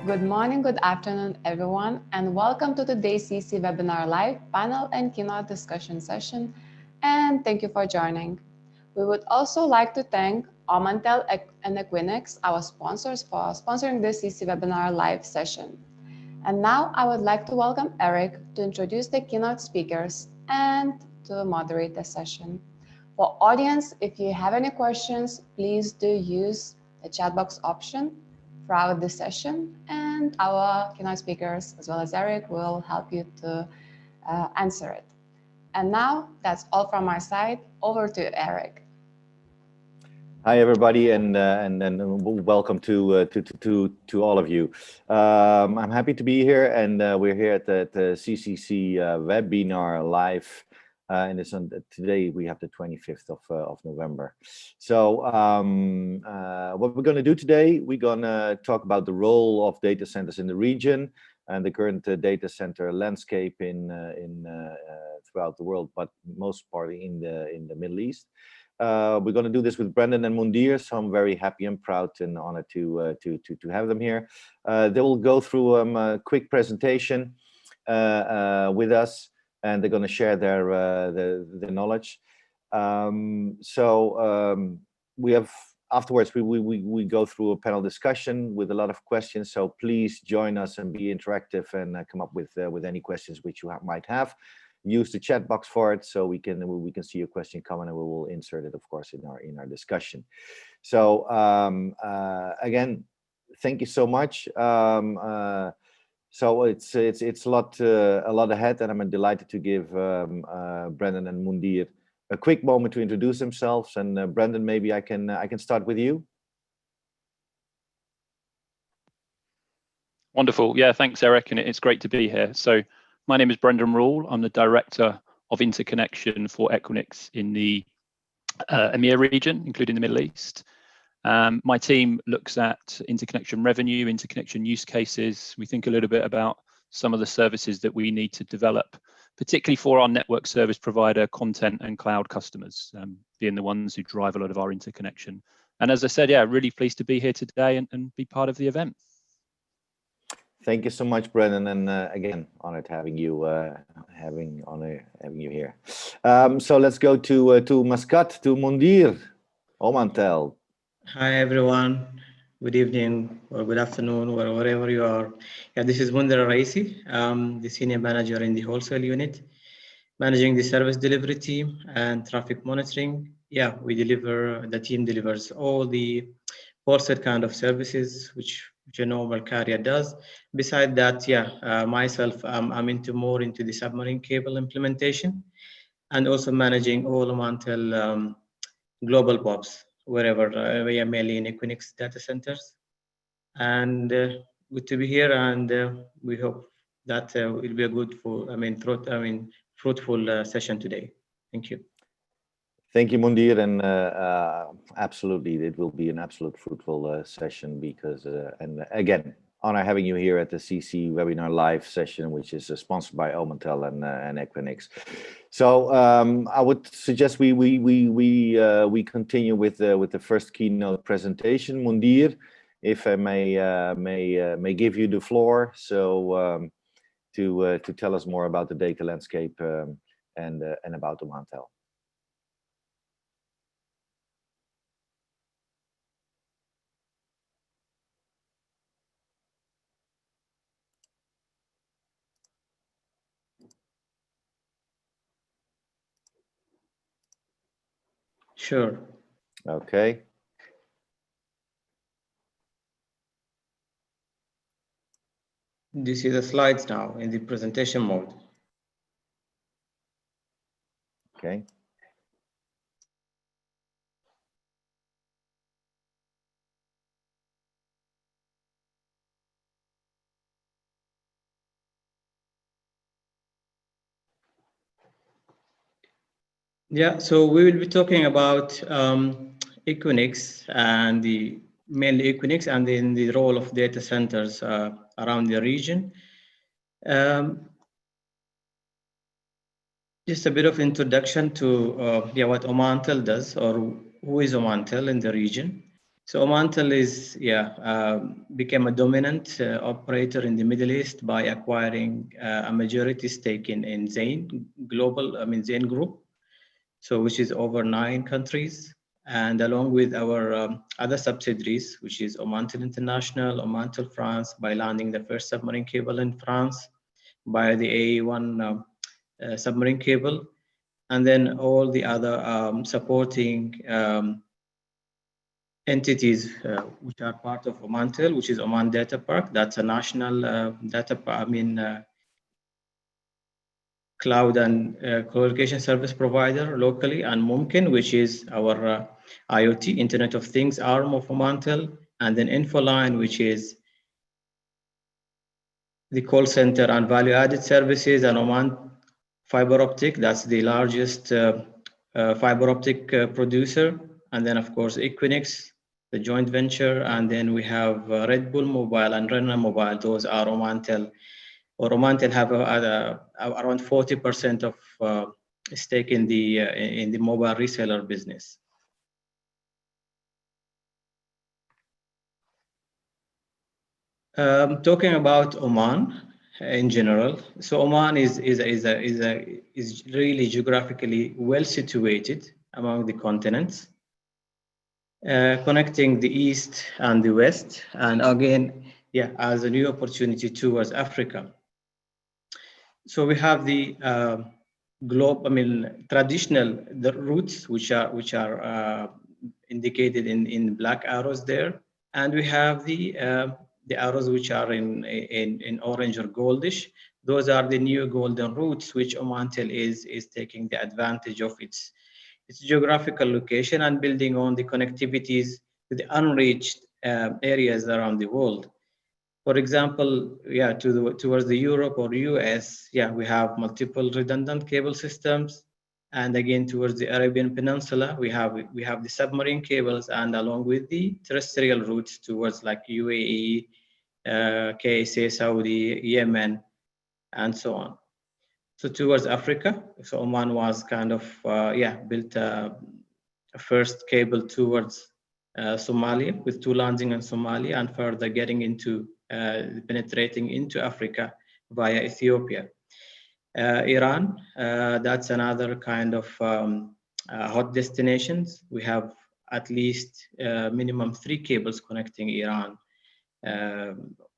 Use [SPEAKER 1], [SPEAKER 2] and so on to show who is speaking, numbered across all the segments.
[SPEAKER 1] Good morning, good afternoon, everyone, and welcome to today's CC-Webinar.Live panel and keynote discussion session, and thank you for joining. We would also like to thank Manta and Equinix, our sponsors, for sponsoring this CC-Webinar.Live session. And now I would like to welcome Eric to introduce the keynote speakers and to moderate the session. For audience, if you have any questions, please do use the chat box option throughout the session, and our keynote speakers, as well as Eric, will help you to answer it. And now, that's all from my side. Over to Eric.
[SPEAKER 2] Hi, everybody, and welcome to all of you. I'm happy to be here, and we're here at the CC-Webinar.Live. And it's on today. We have the 25th of November. So what we're going to do today, we're going to talk about the role of data centers in the region and the current data center landscape in throughout the world, but most partly in the Middle East. We're going to do this with Brendan and Mundir, so I'm very happy and proud and honored to have them here. They will go through a quick presentation with us, and they're going to share their knowledge. We have afterwards we go through a panel discussion with a lot of questions. So please join us and be interactive and come up with any questions which you might have. Use the chat box for it, so we can see your question coming, and we will insert it, of course, in our discussion. So again, thank you so much. So it's a lot ahead, and I'm delighted to give Brendan and Mundir a quick moment to introduce themselves. And Brendan, maybe I can start with you.
[SPEAKER 3] Wonderful, yeah, thanks, Eric, and it's great to be here. So my name is Brendan Rule. I'm the Director of Interconnection for Equinix in the EMEA region, including the Middle East. My team looks at interconnection revenue, interconnection use cases. We think a little bit about some of the services that we need to develop, particularly for our network service provider, content and cloud customers, being the ones who drive a lot of our interconnection. And as I said, yeah, really pleased to be here today and be part of the event.
[SPEAKER 2] Thank you so much, Brendan, and again, honored having you here. So let's go to Muscat, to Mundir, Omantel.
[SPEAKER 4] Hi everyone, good evening or good afternoon or wherever you are. Yeah, this is Mundir Raisi, the Senior Manager in the Wholesale Unit, managing the service delivery team and traffic monitoring. Yeah, the team delivers all the wholesale kind of services which a normal carrier does. Besides that, yeah, myself, I'm more into the submarine cable implementation and also managing all Omantel global POPs, wherever we are mainly in Equinix data centers. And good to be here, and we hope that it will be a good, fruitful session today. Thank you.
[SPEAKER 2] Thank you, Mundir, and absolutely, it will be an absolute fruitful session because, and again, honor having you here at the CC-Webinar.Live session, which is sponsored by Omantel and Equinix. So I would suggest we continue with the first keynote presentation. Mundir, if I may give you the floor, so to tell us more about the data landscape and about Omantel.
[SPEAKER 4] Sure.
[SPEAKER 2] Okay.
[SPEAKER 4] Do you see the slides now in the presentation mode?
[SPEAKER 2] Okay.
[SPEAKER 4] Yeah, so we will be talking about Equinix and mainly Equinix and then the role of data centers around the region. Just a bit of introduction to what Omantel does, or who is Omantel in the region. So Omantel is became a dominant operator in the Middle East by acquiring a majority stake in Zain Zain Group, so which is over 9 countries, and along with our other subsidiaries, which is Omantel International, Omantel France, by landing the first submarine cable in France, by the A1 submarine cable, and then all the other supporting entities which are part of Omantel, which is Oman Data Park. That's a national cloud and co-location service provider locally, and Mumkin, which is our IoT, Internet of Things arm of Omantel, and then Infoline, which is the call center and value-added services, and Oman Fiber Optic, that's the largest fiber optic producer, and then of course Equinix, the joint venture, and then we have Red Bull Mobile and Renna Mobile. Those are Omantel, or Omantel have around 40% of stake in the mobile reseller business. Talking about Oman in general, so Oman is really geographically well situated among the continents, connecting the east and the west, and again, as a new opportunity towards Africa. So we have the traditional routes which are indicated in black arrows there, and we have the arrows which are in orange or goldish. Those are the new golden routes which Omantel is taking the advantage of its geographical location and building on the connectivities to the unreached areas around the world. For example, towards the Europe or US, we have multiple redundant cable systems. And again, towards the Arabian Peninsula, we have the submarine cables, and along with the terrestrial routes towards like UAE, KSA, Saudi, Yemen, and so on. So towards Africa, so Oman was kind of built a first cable towards Somalia, with 2 landing in Somalia, and further getting into penetrating into Africa via Ethiopia. Iran, that's another kind of hot destinations. We have at least minimum 3 cables connecting Iran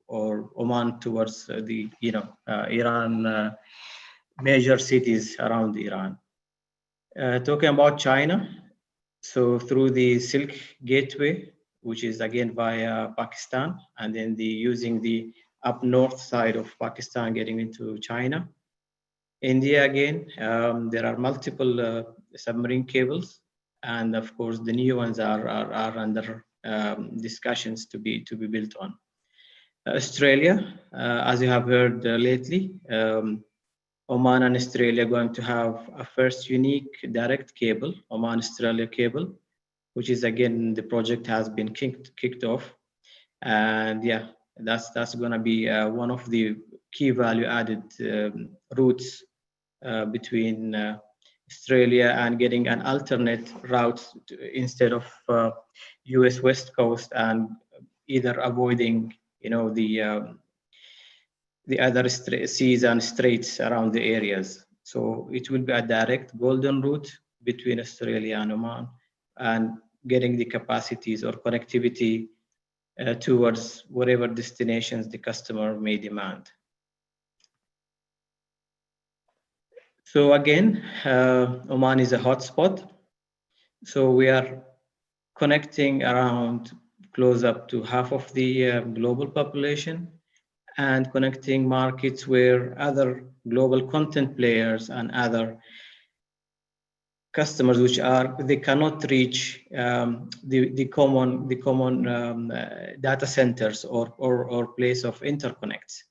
[SPEAKER 4] or Oman towards the Iran major cities around Iran. Talking about China, so through the Silk Gateway, which is again via Pakistan, and then using the up north side of Pakistan getting into China. India again, there are multiple submarine cables, and of course the new ones are under discussions to be built on. Australia, as you have heard lately, Oman and Australia are going to have a first unique direct cable, Oman-Australia cable, which is again, the project has been kicked off. And that's going to be one of the key value-added routes between Australia and getting an alternate route instead of US West Coast, and either avoiding, the other seas and straits around the areas. So it will be a direct golden route between Australia and Oman, and getting the capacities or connectivity towards whatever destinations the customer may demand. So again, Oman is a hotspot. So we are connecting around close up to half of the global population, and connecting markets where other global content players and other customers they cannot reach the common data centers or place of interconnects.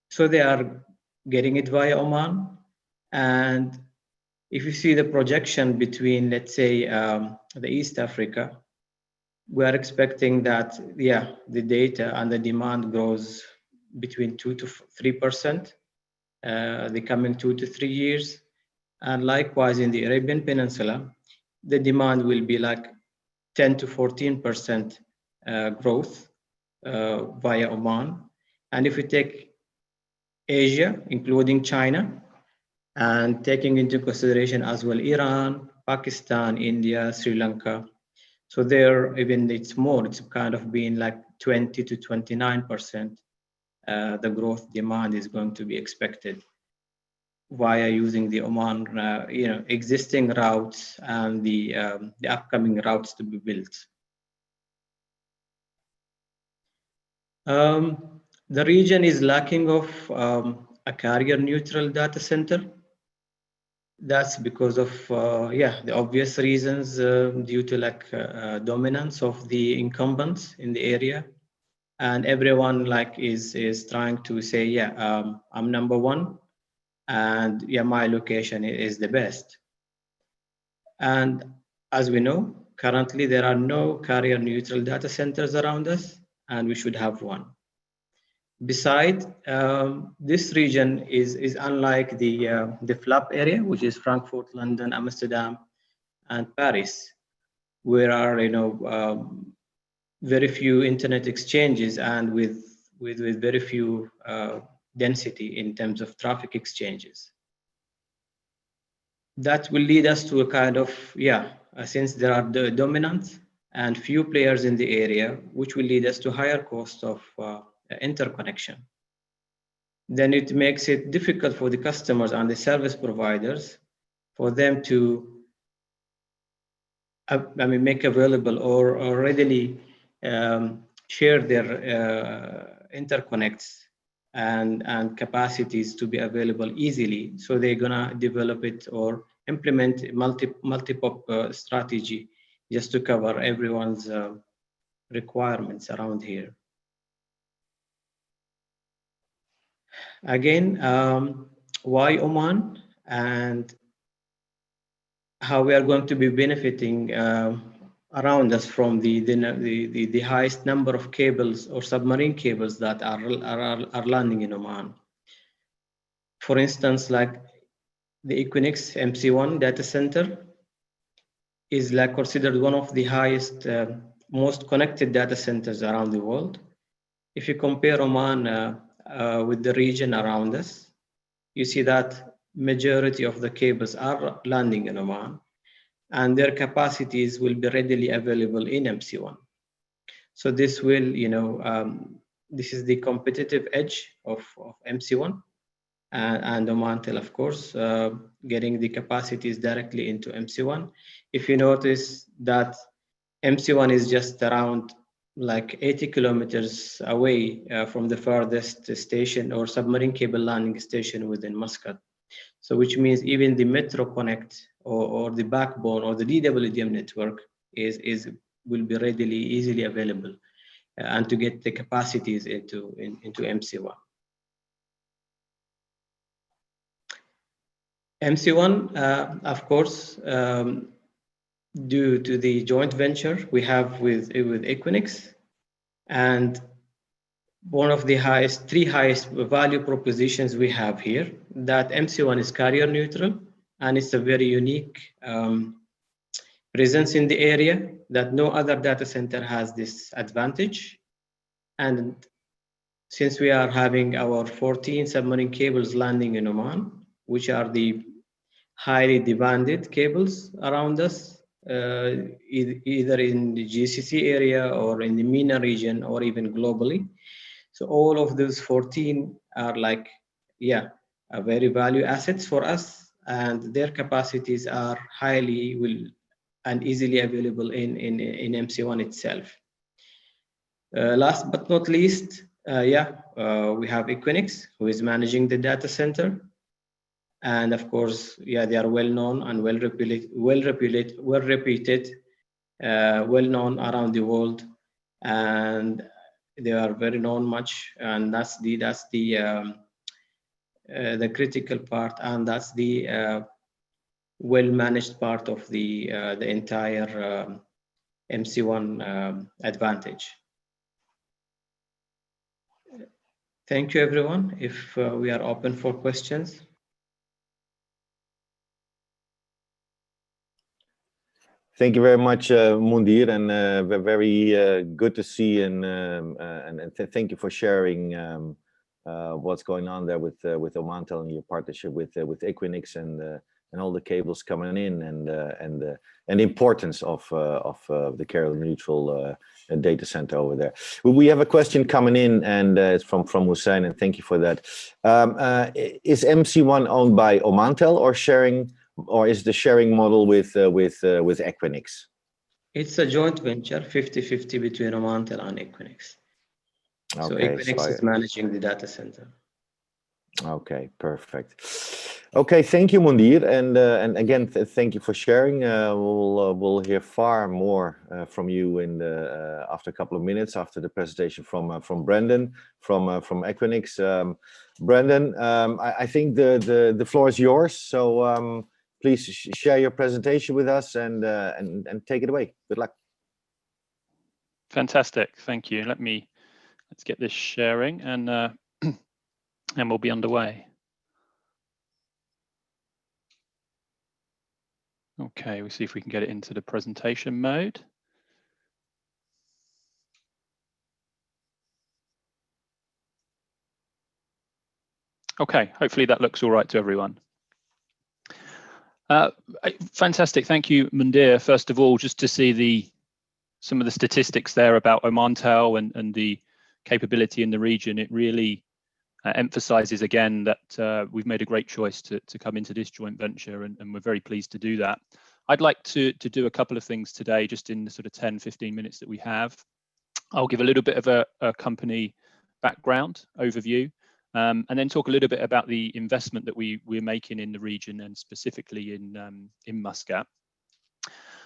[SPEAKER 4] So they are getting it via Oman. And if you see the projection between, let's say, the East Africa, we are expecting that the data and the demand grows between 2 to 3% the coming 2 to 3 years. And likewise in the Arabian Peninsula, the demand will be like 10 to 14% growth via Oman. And if we take Asia, including China, and taking into consideration as well Iran, Pakistan, India, Sri Lanka, so there even it's more, it's kind of been like 20 to 29%. The growth demand is going to be expected via using the Oman, existing routes and the upcoming routes to be built. The region is lacking of a carrier-neutral data center. That's because of the obvious reasons due to dominance of the incumbents in the area, and everyone is trying to say I'm number one, and my location is the best. And as we know, currently there are no carrier-neutral data centers around us, and we should have one. Besides, this region is unlike the FLAP area, which is Frankfurt, London, Amsterdam, and Paris, where are very few internet exchanges and with very few density in terms of traffic exchanges. That will lead us to a kind of since there are the dominant and few players in the area, which will lead us to higher cost of interconnection. Then it makes it difficult for the customers and the service providers for them to make available or readily share their interconnects and capacities to be available easily. So they're gonna develop it or implement multi-pop strategy just to cover everyone's requirements around here. Again, why Oman and how we are going to be benefiting around us from the highest number of cables or submarine cables that are landing in Oman. For instance, like the Equinix MC1 data center is considered one of the highest, most connected data centers around the world. If you compare Oman with the region around us, you see that majority of the cables are landing in Oman, and their capacities will be readily available in MC1. So this will, this is the competitive edge of MC1 and Omantel, of course, getting the capacities directly into MC1. If you notice that MC1 is just around 80 kilometers away from the farthest station or submarine cable landing station within Muscat. So which means even the Metro Connect or the backbone or the DWDM network will be easily available and to get the capacities into MC1. MC1, of course, due to the joint venture we have with Equinix, and one of the three highest value propositions we have here, that MC1 is carrier neutral, and it's a very unique presence in the area that no other data center has this advantage. And since we are having our 14 submarine cables landing in Oman, which are the highly demanded cables around us, either in the GCC area or in the MENA region or even globally. So all of those 14 are very value assets for us, and their capacities are highly and easily available in MC1 itself. Last but not least, we have Equinix, who is managing the data center. And of course, they are well known and well reputed, well known around the world, and they are very known much. And that's the critical part, and that's the well managed part of the entire MC1 advantage. Thank you, everyone. If we are open for questions.
[SPEAKER 2] Thank you very much, Mundir, and very good to see, and thank you for sharing what's going on there with Omantel and your partnership with Equinix and all the cables coming in, and the importance of the carrier neutral data center over there. We have a question coming in, and it's from Hussein, and thank you for that. Is MC1 owned by Omantel or sharing? Or is the sharing model with Equinix?
[SPEAKER 4] It's a joint venture, 50-50 between Manta and Equinix. So
[SPEAKER 2] Okay,
[SPEAKER 4] Equinix is managing the data center.
[SPEAKER 2] Okay, perfect. Okay, thank you, Mundir, and again, thank you for sharing. We'll hear far more from you in after a couple of minutes after the presentation from Brendan from Equinix. Brendan, I think the floor is yours. So. Please share your presentation with us and take it away. Good luck.
[SPEAKER 3] Fantastic, thank you. Let's get this sharing, and and we'll be underway. Okay, we'll see if we can get it into the presentation mode. Okay, hopefully that looks all right to everyone. Fantastic, thank you, Mundir. First of all, just to see some of the statistics there about Omantel and the capability in the region, it really emphasizes again that we've made a great choice to come into this joint venture, and we're very pleased to do that. I'd like to do a couple of things today, just in the sort of 10-15 minutes that we have. I'll give a little bit of a company background overview, and then talk a little bit about the investment that we're making in the region, and specifically in Muscat.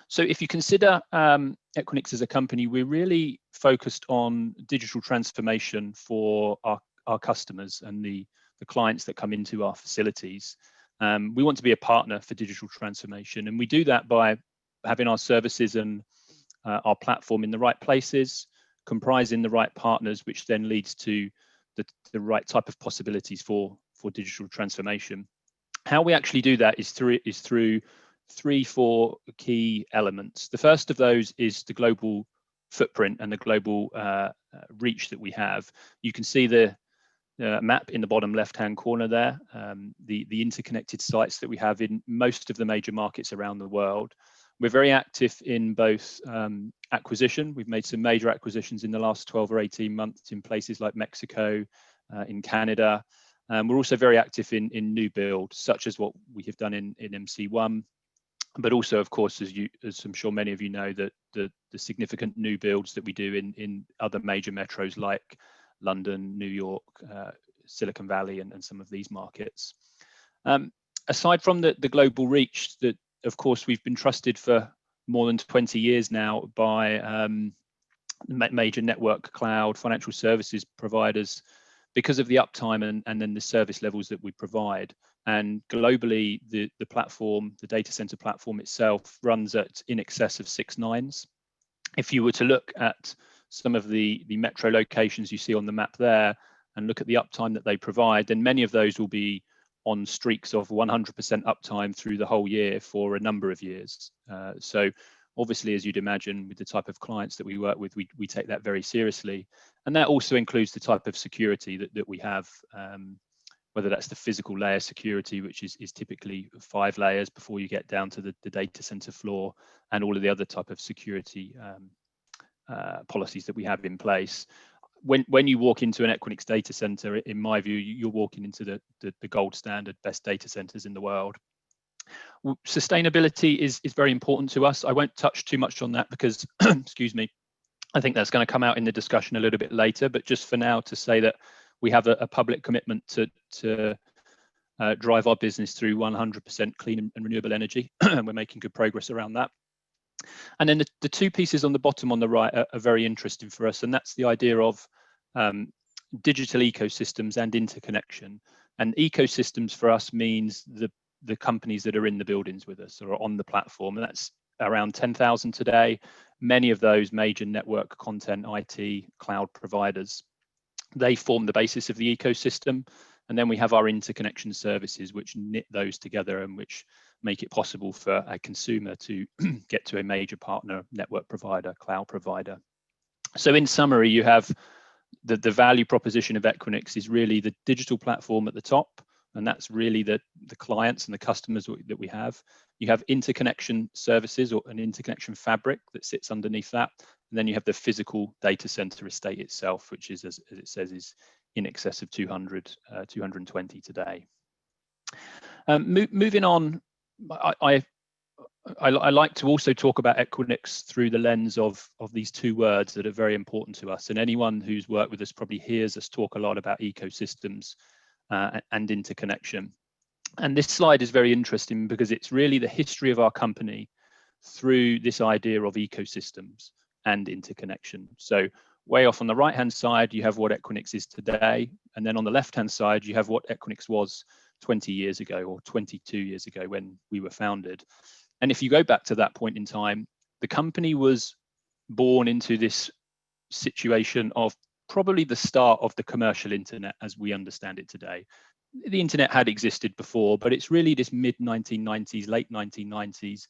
[SPEAKER 3] So if you consider Equinix as a company, we're really focused on digital transformation for our customers and the clients that come into our facilities. We want to be a partner for digital transformation, and we do that by having our services and our platform in the right places, comprising the right partners, which then leads to the right type of possibilities for digital transformation. How we actually do that is through 3-4 key elements. The first of those is the global footprint and the global reach that we have. You can see the map in the bottom left-hand corner there, the interconnected sites that we have in most of the major markets around the world. We're very active in both acquisition. We've made some major acquisitions in the last 12 or 18 months in places like Mexico, in Canada. We're also very active in new build, such as what we have done in MC1, but also, of course, as I'm sure many of you know, that the significant new builds that we do in other major metros like London, New York, Silicon Valley, and some of these markets. Aside from the global reach, that of course we've been trusted for more than 20 years now by major network, cloud, financial services providers, because of the uptime and then the service levels that we provide. And globally, the platform, the data center platform itself, runs at in excess of 6 nines. If you were to look at some of the metro locations you see on the map there, and look at the uptime that they provide, then many of those will be on streaks of 100% uptime through the whole year for a number of years. So obviously, as you'd imagine, with the type of clients that we work with, we take that very seriously. And that also includes the type of security that we have, whether that's the physical layer security, which is typically 5 layers before you get down to the data center floor, and all of the other type of security policies that we have in place. When you walk into an Equinix data center, in my view, you're walking into the gold standard, best data centers in the world. Sustainability is very important to us. I won't touch too much on that because, excuse me, I think that's going to come out in the discussion a little bit later. But just for now, to say that we have a public commitment to drive our business through 100% clean and renewable energy, and we're making good progress around that. And then the 2 pieces on the bottom on the right are very interesting for us, and that's the idea of digital ecosystems and interconnection. And ecosystems for us means the companies that are in the buildings with us or on the platform, and that's around 10,000 today. Many of those major network, content, IT, cloud providers, they form the basis of the ecosystem. And then we have our interconnection services, which knit those together and which make it possible for a consumer to get to a major partner network provider, cloud provider. So in summary, you have the value proposition of Equinix is really the digital platform at the top, and that's really the clients and the customers that we have. You have interconnection services or an interconnection fabric that sits underneath that, and then you have the physical data center estate itself, which is, as it says, is in excess of 220 today. Moving on, I like to also talk about Equinix through the lens of these two words that are very important to us. And anyone who's worked with us probably hears us talk a lot about ecosystems and interconnection. And this slide is very interesting because it's really the history of our company through this idea of ecosystems and interconnection. So way off on the right-hand side, you have what Equinix is today. And then on the left-hand side, you have what Equinix was 20 years ago or 22 years ago when we were founded. And if you go back to that point in time, the company was born into this situation of probably the start of the commercial internet as we understand it today. The internet had existed before, but it's really this mid-1990s, late 1990s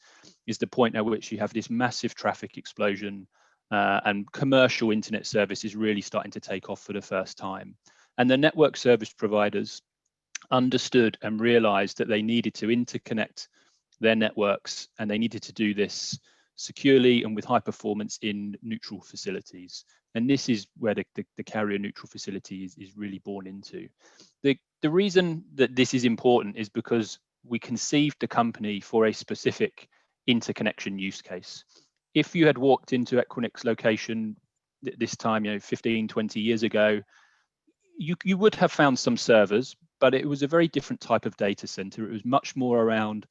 [SPEAKER 3] is the point at which you have this massive traffic explosion and commercial internet service is really starting to take off for the first time. And the network service providers understood and realized that they needed to interconnect their networks, and they needed to do this securely and with high performance in neutral facilities. And this is where the carrier neutral facility is really born into. The reason that this is important is because we conceived the company for a specific interconnection use case. If you had walked into Equinix location this time, 15, 20 years ago, you would have found some servers, but it was a very different type of data center. It was much more around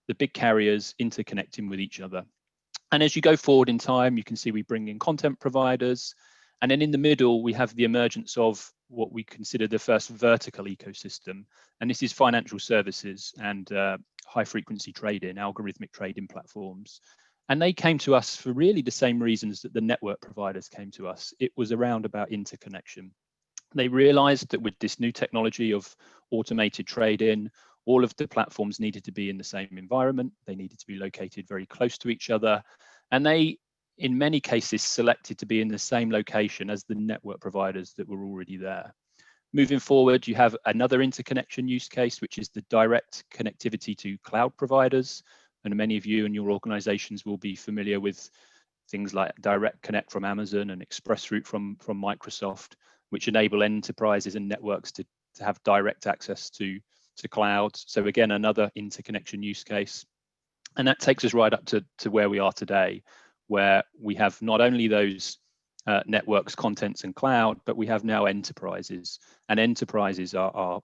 [SPEAKER 3] the big carriers interconnecting with each other. And as you go forward in time, you can see we bring in content providers. And then in the middle, we have the emergence of what we consider the first vertical ecosystem. And this is financial services and high frequency trading, algorithmic trading platforms. And they came to us for really the same reasons that the network providers came to us. It was around about interconnection. They realized that with this new technology of automated trading, all of the platforms needed to be in the same environment. They needed to be located very close to each other. And they, in many cases, selected to be in the same location as the network providers that were already there. Moving forward, you have another interconnection use case, which is the direct connectivity to cloud providers. And many of you and your organizations will be familiar with things like Direct Connect from Amazon and ExpressRoute from Microsoft, which enable enterprises and networks to have direct access to cloud. So again, another interconnection use case. And that takes us right up to where we are today, where we have not only those networks, contents, and cloud, but we have now enterprises. And enterprises are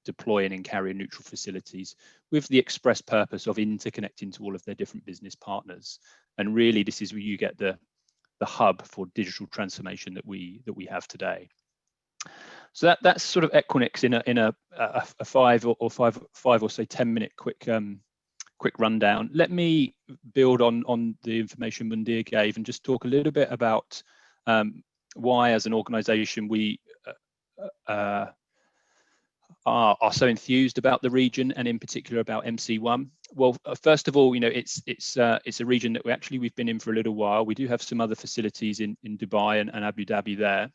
[SPEAKER 3] deploying and carrying neutral facilities with the express purpose of interconnecting to all of their different business partners. And really, this is where you get the hub for digital transformation that we have today. So that's sort of Equinix in a 5 or say 10-minute quick rundown. Let me build on the information Mundir gave and just talk a little bit about why, as an organization, we are so enthused about the region and in particular about MC1. Well, first of all, it's a region that we've been in for a little while. We do have some other facilities in Dubai and Abu Dhabi there.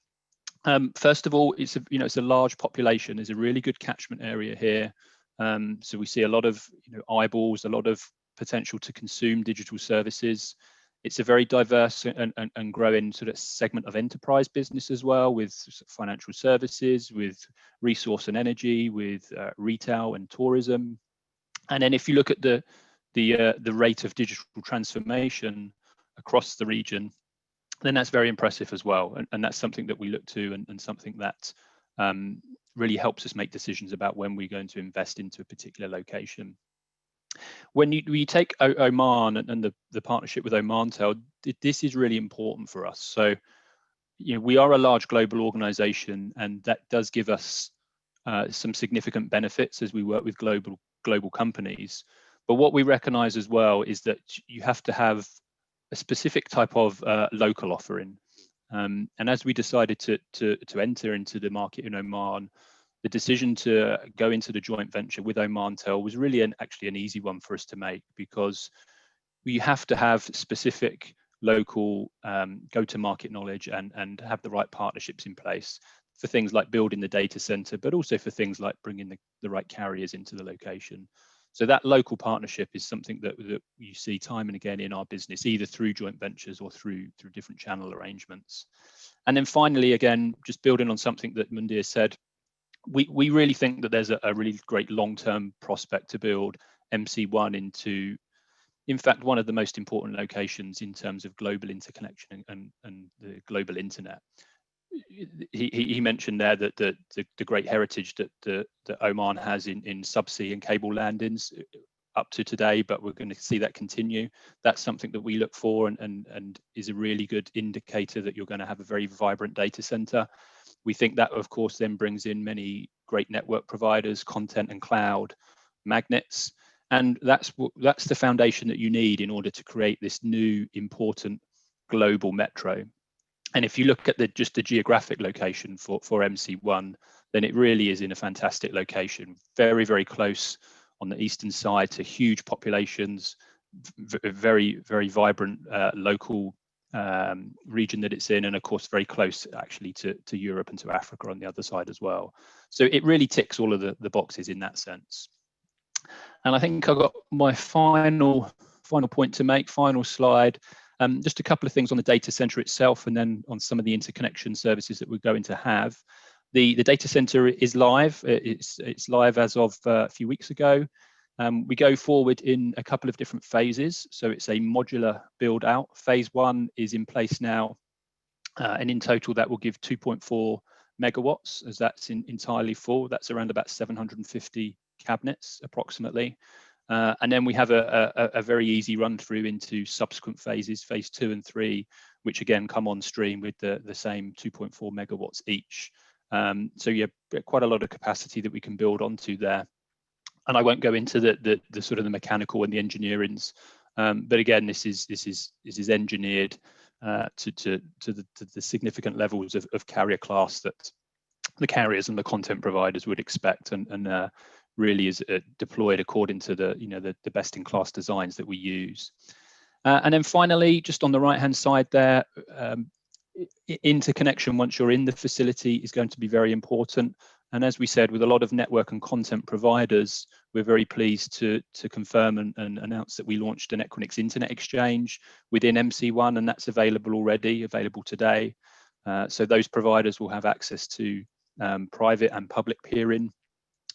[SPEAKER 3] First of all, it's a large population. There's a really good catchment area here. So we see a lot of eyeballs, a lot of potential to consume digital services. It's a very diverse and growing sort of segment of enterprise business as well, with financial services, with resource and energy, with retail and tourism. And then if you look at the rate of digital transformation across the region, then that's very impressive as well. And that's something that we look to and something that really helps us make decisions about when we're going to invest into a particular location. When you take Oman and the partnership with Omantel, this is really important for us. So, we are a large global organization, and that does give us some significant benefits as we work with global companies. But what we recognize as well is that you have to have a specific type of local offering. And as we decided to enter into the market in Oman, the decision to go into the joint venture with Omantel was really actually an easy one for us to make, because you have to have specific local go-to-market knowledge and have the right partnerships in place for things like building the data center, but also for things like bringing the right carriers into the location. So that local partnership is something that you see time and again in our business, either through joint ventures or through different channel arrangements. And then finally, again, just building on something that Mundir said, we really think that there's a really great long-term prospect to build MC1 into, in fact, one of the most important locations in terms of global interconnection and the global internet. He mentioned there that the great heritage that Oman has in subsea and cable landings up to today, but we're going to see that continue. That's something that we look for and is a really good indicator that you're going to have a very vibrant data center. We think that, of course, then brings in many great network providers, content and cloud magnets. And that's the foundation that you need in order to create this new important global metro. And if you look at just the geographic location for MC1, then it really is in a fantastic location, very, very close on the eastern side to huge populations, very, very vibrant local region that it's in, and of course very close actually to Europe and to Africa on the other side as well. So it really ticks all of the boxes in that sense. And I think I've got my final point to make, final slide. Just a couple of things on the data center itself, and then on some of the interconnection services that we're going to have. The data center is live. It's live as of a few weeks ago. We go forward in a couple of different phases. So it's a modular build out. Phase 1 is in place now. And in total, that will give 2.4 megawatts, as that's entirely full. That's around about 750 cabinets approximately. And then we have a very easy run through into subsequent phases, phase 2 and 3, which again come on stream with the same 2.4 megawatts each. So yeah, quite a lot of capacity that we can build onto there. And I won't go into the sort of the mechanical and the engineerings, but again, this is engineered to the significant levels of carrier class that the carriers and the content providers would expect, and really is deployed according to the best-in-class designs that we use. And then finally, just on the right-hand side there, interconnection once you're in the facility is going to be very important. And as we said, with a lot of network and content providers, we're very pleased to confirm and announce that we launched an Equinix Internet Exchange within MC1, and that's available today. So those providers will have access to private and public peering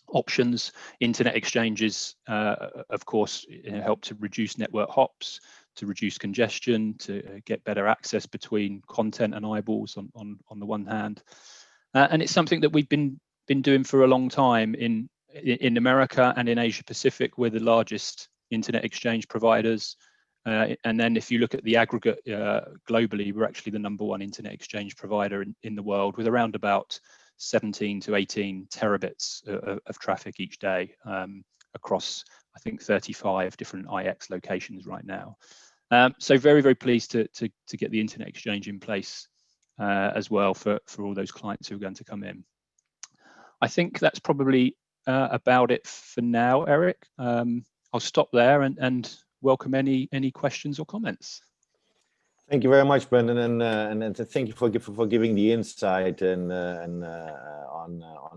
[SPEAKER 3] options. Internet exchanges, of course, help to reduce network hops, to reduce congestion, to get better access between content and eyeballs on the one hand. And it's something that we've been doing for a long time in America and in Asia Pacific. We're the largest internet exchange providers. And then if you look at the aggregate globally, we're actually the #1 internet exchange provider in the world, with around about 17 to 18 terabits of traffic each day across, I think, 35 different IX locations right now. So very, very pleased to get the internet exchange in place as well for all those clients who are going to come in. I think that's probably about it for now, Eric. I'll stop there and welcome any questions or comments.
[SPEAKER 2] Thank you very much, Brendan, and thank you for giving the insight on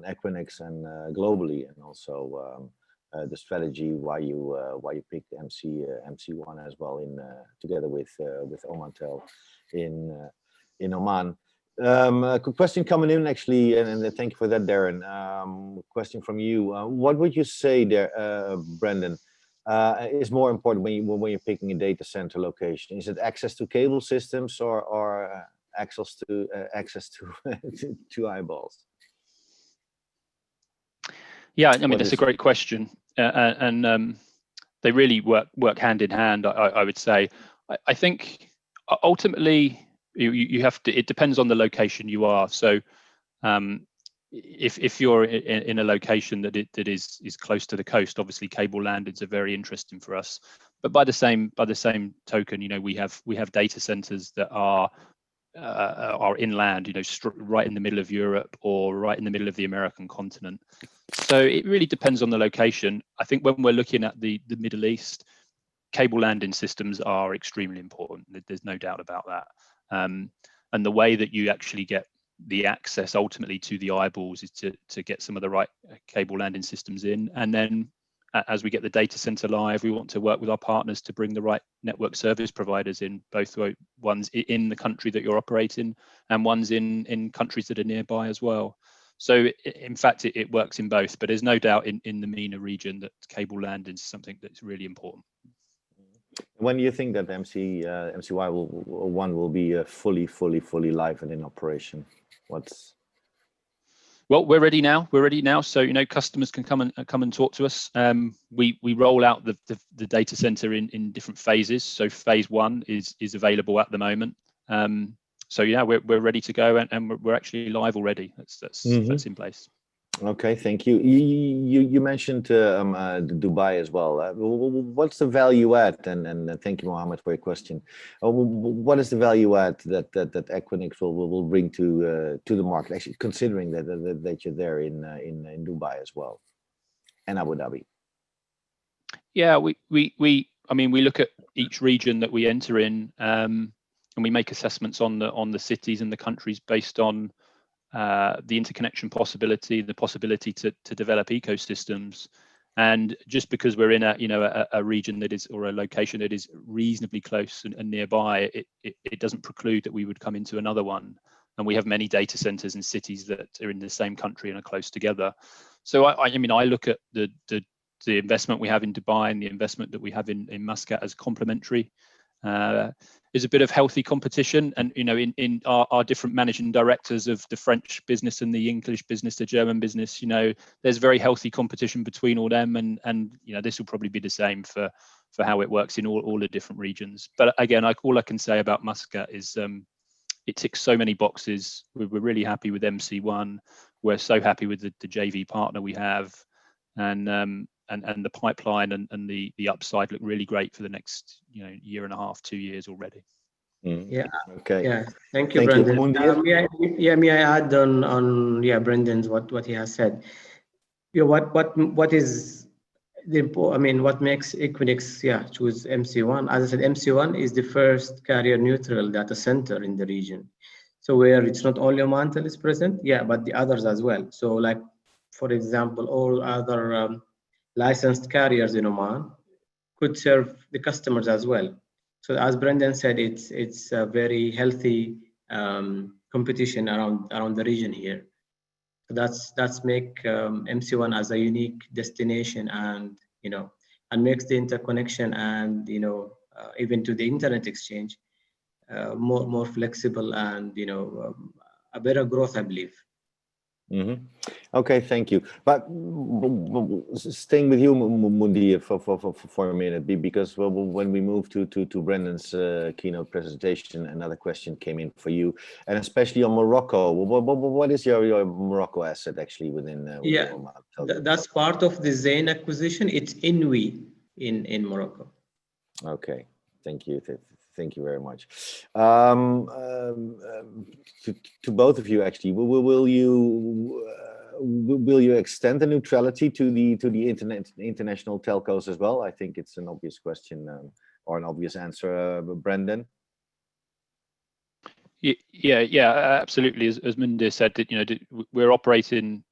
[SPEAKER 2] Equinix and globally, and also the strategy why you picked MC1 as well together with Omantel in Oman. A question coming in actually, and thank you for that, Darren. Question from you. What would you say there, Brendan, is more important when you're picking a data center location? Is it access to cable systems or access to eyeballs?
[SPEAKER 3] Yeah, I mean, that's a great question, and they really work hand in hand. I would say. I think ultimately you have to. It depends on the location you are. So if you're in a location that is close to the coast, obviously cable landings are very interesting for us. But by the same token, we have data centers that are are inland, right in the middle of Europe or right in the middle of the American continent. So it really depends on the location. I think when we're looking at the Middle East, cable landing systems are extremely important. There's no doubt about that. And the way that you actually get the access ultimately to the eyeballs is to get some of the right cable landing systems in. And then as we get the data center live, we want to work with our partners to bring the right network service providers in, both ones in the country that you're operating and ones in countries that are nearby as well. So in fact, it works in both, but there's no doubt in the MENA region that cable landing is something that's really important.
[SPEAKER 2] When do you think that MCY1 will be fully live and in operation?
[SPEAKER 3] Well, we're ready now. So customers can come and talk to us. We roll out the data center in different phases. So phase 1 is available at the moment. So yeah, we're ready to go, and we're actually live already. That's in place.
[SPEAKER 2] Okay, thank you. You mentioned Dubai as well. What's the value add? And thank you, Mohammed, for your question. What is the value add that Equinix will bring to the market? Actually, considering that you're there in Dubai as well, and Abu Dhabi.
[SPEAKER 3] Yeah, we look at each region that we enter in, and we make assessments on the cities and the countries based on the interconnection possibility, the possibility to develop ecosystems. And just because we're in a region that is, or a location that is reasonably close and nearby, it doesn't preclude that we would come into another one. And we have many data centers in cities that are in the same country and are close together. So I look at the investment we have in Dubai and the investment that we have in Muscat as complementary. Is a bit of healthy competition, and in our different managing directors of the French business and the English business, the German business, there's very healthy competition between all them, and this will probably be the same for how it works in all the different regions. But again, all I can say about Muscat is it ticks so many boxes. We're really happy with MC1. We're so happy with the JV partner we have, and the pipeline and the upside look really great for the next year and a half, 2 years already.
[SPEAKER 4] Yeah.
[SPEAKER 2] Okay.
[SPEAKER 4] Yeah. Thank you, Brendan.
[SPEAKER 2] Mundir?
[SPEAKER 4] May I add on Brendan's what he has said? What is what makes Equinix choose MC1? As I said, MC1 is the first carrier neutral data center in the region. So where it's not only Manta is present, but the others as well. So like, for example, all other licensed carriers in Oman could serve the customers as well. So as Brendan said, it's a very healthy competition around the region here. So that's make MC1 as a unique destination, and and makes the interconnection and even to the internet exchange more flexible and a better growth, I believe.
[SPEAKER 2] Okay, thank you. But staying with you, Mundi, for a minute, because when we moved to Brendan's keynote presentation, another question came in for you, and especially on Morocco. What is your Morocco asset actually within Oman?
[SPEAKER 4] That's part of the Zain acquisition. It's INWI in Morocco.
[SPEAKER 2] Okay, thank you. Thank you very much. To both of you, actually, will you extend the neutrality to the international telcos as well? I think it's an obvious question or an obvious answer, Brendan.
[SPEAKER 3] Yeah, absolutely. As Mundir said, we're operating.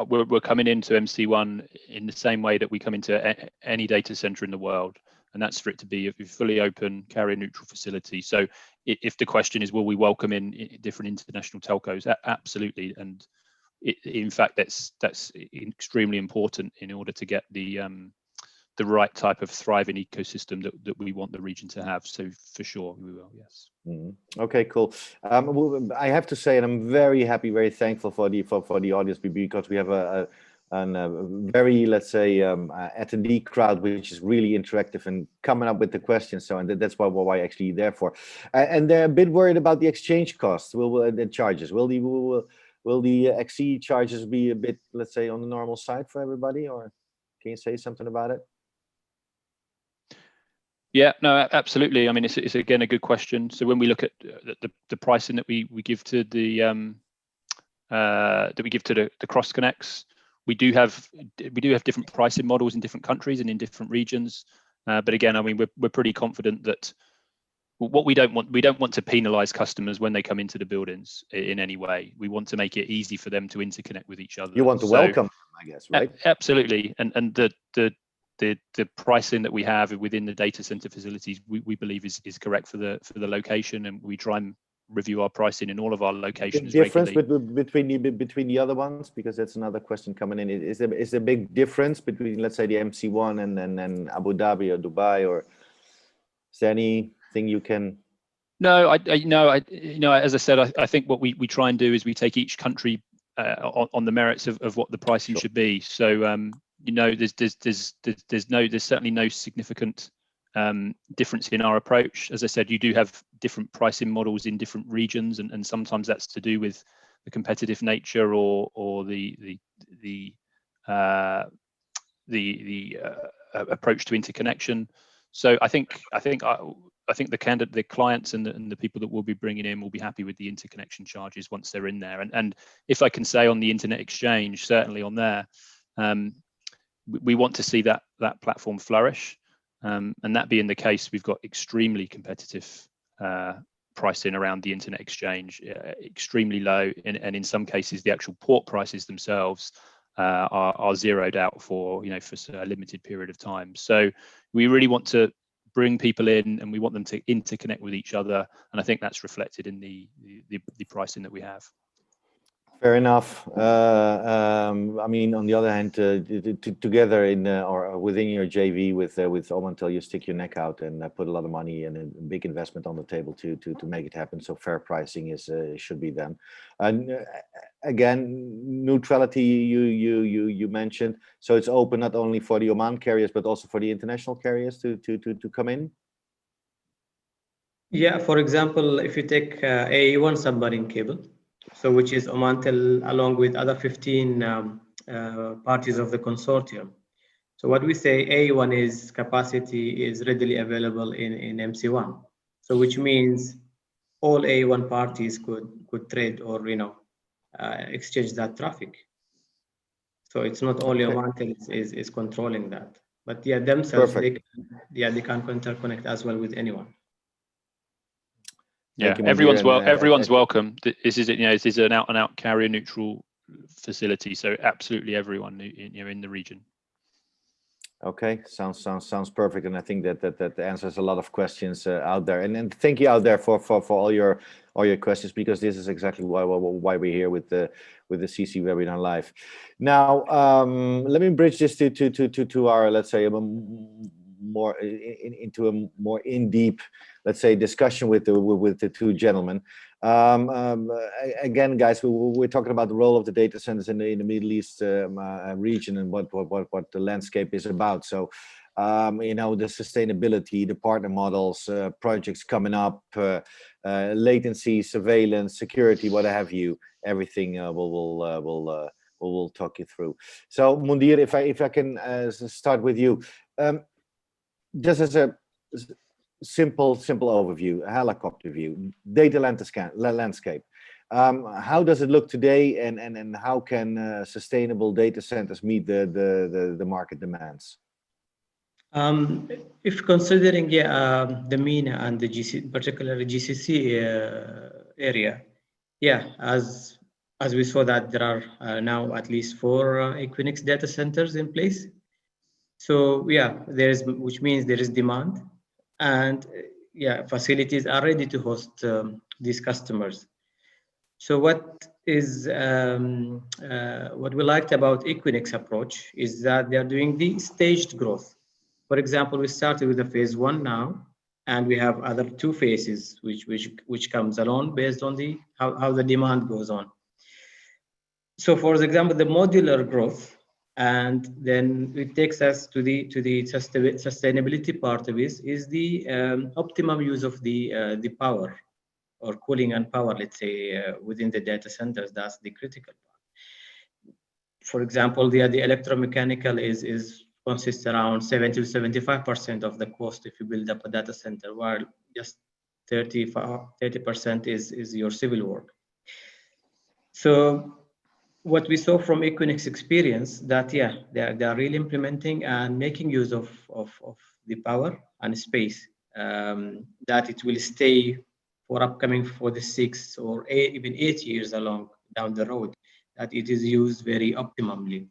[SPEAKER 3] We're coming into MC1 in the same way that we come into any data center in the world. And that's for it to be a fully open, carrier neutral facility. So if the question is, will we welcome in different international telcos? Absolutely. And in fact, that's extremely important in order to get the right type of thriving ecosystem that we want the region to have. So for sure, we will, yes.
[SPEAKER 2] Okay, cool. I have to say, and I'm very happy, very thankful for the audience, because we have a very, let's say, attendee crowd, which is really interactive and coming up with the questions. So, and that's why we're actually there for. And they're a bit worried about the exchange costs. The charges? Will the XC charges be a bit, let's say, on the normal side for everybody, or can you say something about it?
[SPEAKER 3] Yeah, no, absolutely. I mean, it's again a good question. So when we look at the pricing that we give to the cross connects, we do have different pricing models in different countries and in different regions. But again, I mean, we're pretty confident that what we don't want to penalize customers when they come into the buildings in any way. We want to make it easy for them to interconnect with each other.
[SPEAKER 2] You want to welcome them, I guess, right?
[SPEAKER 3] Absolutely. And the pricing that we have within the data center facilities, we believe is correct for the location, and we try and review our pricing in all of our locations.
[SPEAKER 2] The difference between the other ones, because that's another question coming in. Is there a big difference between, let's say, the MC1 and Abu Dhabi or Dubai, or is there anything you can?
[SPEAKER 3] No, as I said, I think what we try and do is we take each country on the merits of what the pricing should be. So there's certainly no significant difference in our approach. As I said, you do have different pricing models in different regions, and sometimes that's to do with the competitive nature or the approach to interconnection. So I think the clients and the people that we'll be bringing in will be happy with the interconnection charges once they're in there. And if I can say, on the internet exchange, certainly on there, we want to see that platform flourish. And that being the case, we've got extremely competitive pricing around the internet exchange, extremely low, and in some cases the actual port prices themselves are zeroed out for a limited period of time. So we really want to bring people in, and we want them to interconnect with each other, and I think that's reflected in the pricing that we have.
[SPEAKER 2] Fair enough. I mean, on the other hand, together in or within your JV with Omantel, you stick your neck out and put a lot of money and a big investment on the table to make it happen. So fair pricing should be done. And again, neutrality you mentioned. So it's open not only for the Oman carriers but also for the international carriers to come in.
[SPEAKER 4] Yeah, for example, if you take AE1 submarine cable, so which is Omantel along with other 15 parties of the consortium. So what we say, AE1 is capacity is readily available in MC1. So which means all AE1 parties could trade or exchange that traffic. So it's not only Omantel is controlling that, but yeah, themselves they can interconnect as well with anyone.
[SPEAKER 3] Yeah, everyone's welcome. This is an out-and-out carrier-neutral facility, so absolutely everyone in the region.
[SPEAKER 2] Okay, sounds perfect, and I think that answers a lot of questions out there. And thank you out there for all your questions, because this is exactly why we're here with the CC-Webinar.Live. Now, let me bridge this to our, let's say, more into a more in-deep, let's say, discussion with the two gentlemen. Again, guys, we're talking about the role of the data centers in the Middle East region and what the landscape is about. So, the sustainability, the partner models, projects coming up, latency, surveillance, security, what have you. Everything we'll talk you through. So, Mundir, if I can start with you. Just as a simple overview, a helicopter view, data landscape. How does it look today, and how can sustainable data centers meet the market demands?
[SPEAKER 4] If considering the MENA and the particularly GCC area, as we saw that there are now at least 4 Equinix data centers in place. So which means there is demand, and facilities are ready to host these customers. So what we liked about Equinix approach is that they are doing the staged growth. For example, we started with the phase 1 now, and we have other 2 phases which comes along based on how the demand goes on. So for example, the modular growth, and then it takes us to the sustainability part of it, is the optimum use of the power or cooling and power, let's say, within the data centers. That's the critical part. For example, the electromechanical is consists around 70 to 75% of the cost if you build up a data center, while just 30% is your civil work. So what we saw from Equinix experience that they are really implementing and making use of the power and space, that it will stay for upcoming 46 or even 8 years down the road, that it is used very optimally,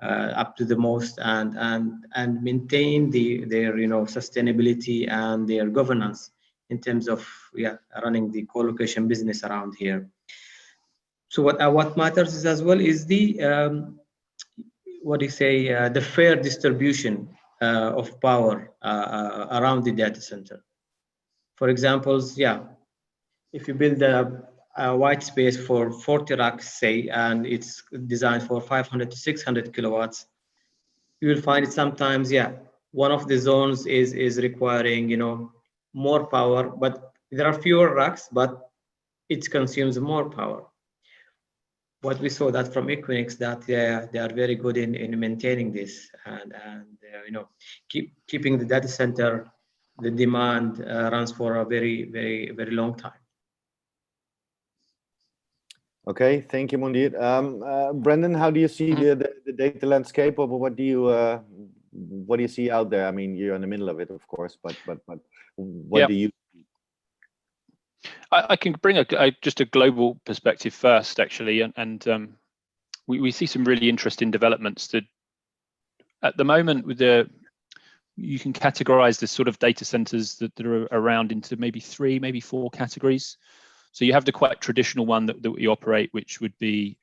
[SPEAKER 4] up to the most, and maintain their sustainability and their governance in terms of running the co-location business around here. So what matters is as well is the the fair distribution of power around the data center. For example, if you build a white space for 40 racks, say, and it's designed for 500 to 600 kilowatts, you will find it sometimes, one of the zones is requiring, more power, but there are fewer racks, but it consumes more power. What we saw that from Equinix, that they are very good in maintaining this and keeping the data center, the demand runs for a very, very, very long time.
[SPEAKER 2] Okay, thank you, Mundir. Brendan, how do you see the data landscape, or what do you see out there? I mean, you're in the middle of it, of course, but what do you?
[SPEAKER 3] I can bring just a global perspective first, actually, and we see some really interesting developments. That at the moment, you can categorize the sort of data centers that are around into maybe 3, maybe 4 categories. So you have the quite traditional one that we operate, which would be,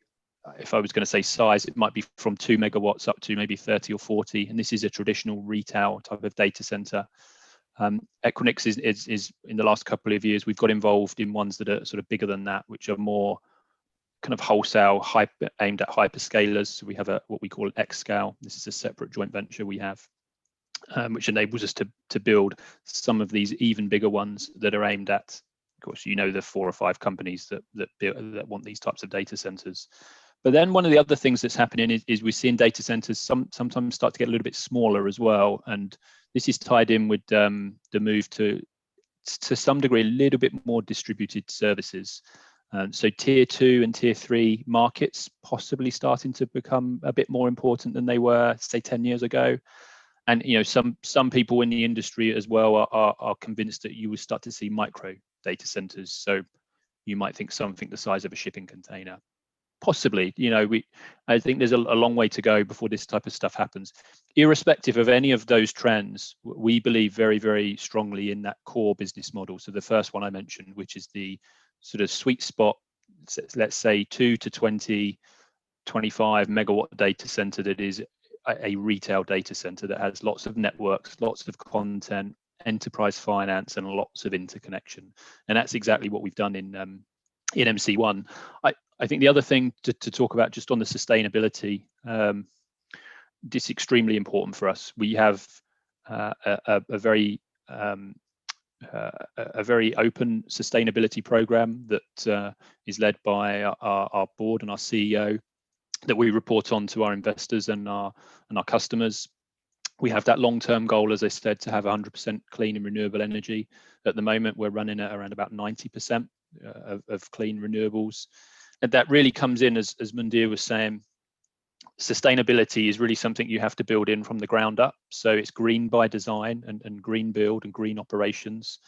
[SPEAKER 3] if I was going to say size, it might be from 2 megawatts up to maybe 30 or 40, and this is a traditional retail type of data center. Equinix is in the last couple of years, we've got involved in ones that are sort of bigger than that, which are more kind of wholesale, aimed at hyperscalers. So we have what we call xScale. This is a separate joint venture we have, which enables us to build some of these even bigger ones that are aimed at, of course, the 4 or 5 companies that want these types of data centers. But then one of the other things that's happening is we're seeing data centers sometimes start to get a little bit smaller as well, and this is tied in with the move to some degree a little bit more distributed services. So tier 2 and tier 3 markets possibly starting to become a bit more important than they were, say, 10 years ago. And some people in the industry as well are convinced that you will start to see micro data centers. So you might think something the size of a shipping container. Possibly, I think there's a long way to go before this type of stuff happens. Irrespective of any of those trends, we believe very, very strongly in that core business model. So the first one I mentioned, which is the sort of sweet spot, let's say 2 to 20, 25 megawatt data center that is a retail data center that has lots of networks, lots of content, enterprise finance, and lots of interconnection. And that's exactly what we've done in MC1. I think the other thing to talk about just on the sustainability, this is extremely important for us. We have a very open sustainability program that is led by our board and our CEO, that we report on to our investors and our customers. We have that long-term goal, as I said, to have 100% clean and renewable energy. At the moment, we're running at around about 90% of clean renewables. And that really comes in, as Mundir was saying, sustainability is really something you have to build in from the ground up. So it's green by design and green build and green operations.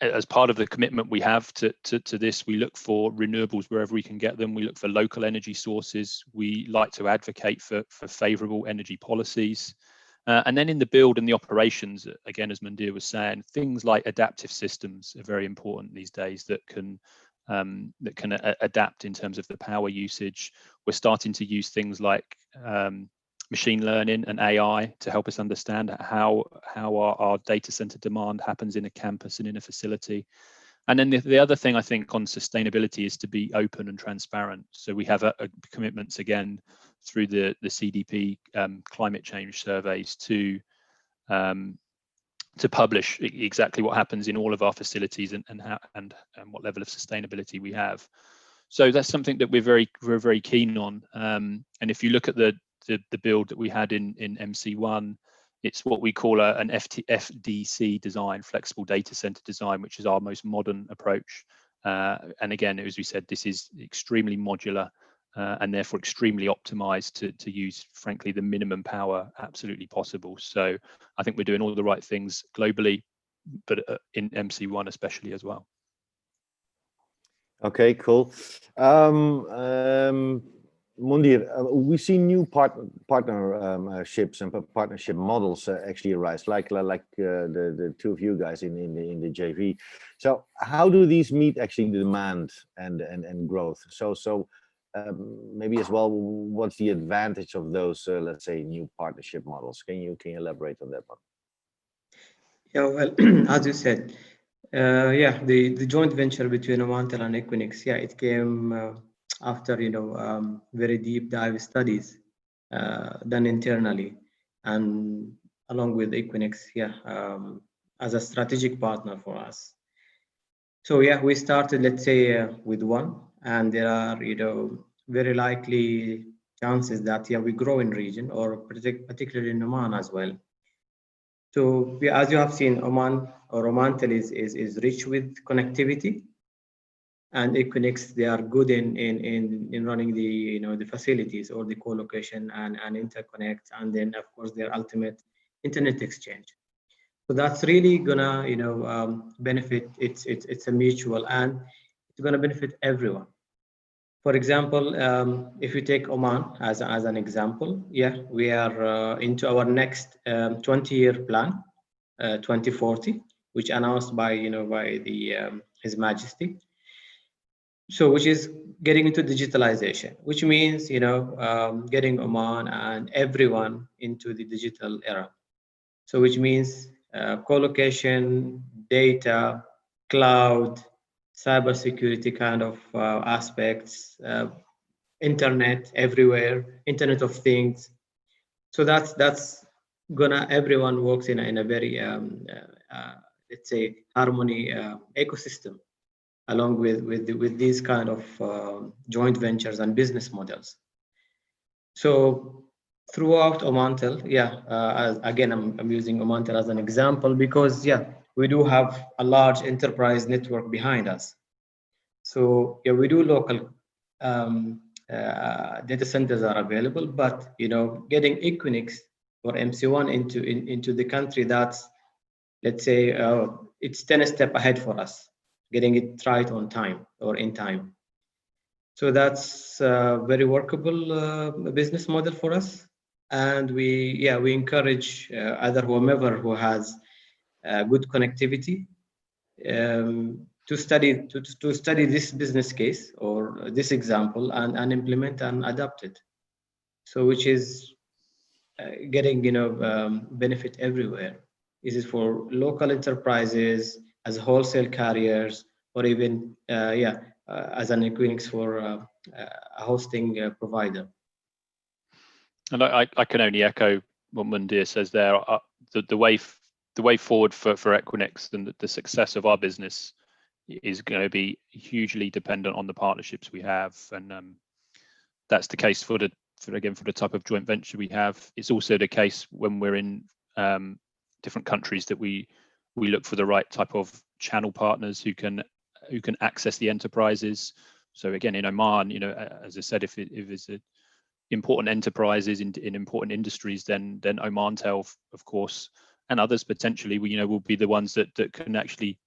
[SPEAKER 3] As part of the commitment we have to this, we look for renewables wherever we can get them. We look for local energy sources. We like to advocate for favourable energy policies. And then in the build and the operations, again, as Mundir was saying, things like adaptive systems are very important these days that can adapt in terms of the power usage. We're starting to use things like machine learning and AI to help us understand how our data center demand happens in a campus and in a facility. And then the other thing I think on sustainability is to be open and transparent. So we have commitments again through the CDP climate change surveys to publish exactly what happens in all of our facilities and what level of sustainability we have. So that's something that we're very keen on. And if you look at the the build that we had in MC1. It's what we call an FDC design, flexible data center design, which is our most modern approach. And again, as we said, this is extremely modular and therefore extremely optimized to use, frankly, the minimum power absolutely possible. So I think we're doing all the right things globally, but in MC1 especially as well.
[SPEAKER 2] Okay, cool. Mundir, we see new partnerships and partnership models actually arise, like the two of you guys in the JV. So how do these meet actually the demand and growth? So maybe as well, what's the advantage of those, let's say, new partnership models? Can you elaborate on that one?
[SPEAKER 4] Yeah, well, as you said, yeah, the joint venture between Manta and Equinix, yeah, it came after very deep dive studies done internally and along with Equinix, yeah, as a strategic partner for us. So yeah, we started, let's say, with one, and there are very likely chances that we grow in region, or particularly in Oman as well. So as you have seen, Oman or Omantel is rich with connectivity, and Equinix, they are good in running the facilities or the co-location and interconnect, and then of course their ultimate internet exchange. So that's really gonna benefit. It's a mutual, and it's gonna benefit everyone. For example, if you take Oman as an example, yeah, we are into our next 20-year plan, 2040, which announced by His Majesty. So, which is getting into digitalization, which means getting Oman and everyone into the digital era. So, which means co-location, data, cloud, cybersecurity kind of aspects, internet everywhere, Internet of Things. So that's gonna, everyone works in a very let's say harmony ecosystem, along with these kind of joint ventures and business models. So throughout Omantel, yeah, again, I'm using Omantel as an example because, yeah, we do have a large enterprise network behind us. So yeah, we do local data centers are available, but getting Equinix or MC1 into the country, that's, let's say, it's 10 steps ahead for us, getting it right on time or in time. So that's a very workable business model for us, and we encourage either whomever who has good connectivity to study this business case or this example and implement and adapt it. So which is getting benefit everywhere. This is for local enterprises, as wholesale carriers, or even as an Equinix for a hosting provider.
[SPEAKER 3] And I can only echo what Mundir says there. The way forward for Equinix and the success of our business is going to be hugely dependent on the partnerships we have, and that's the case for the type of joint venture we have. It's also the case when we're in different countries that we look for the right type of channel partners who can access the enterprises. So again, in Oman, as I said, if it's important enterprises in important industries, then Omantel, of course, and others potentially, will be the ones that can actually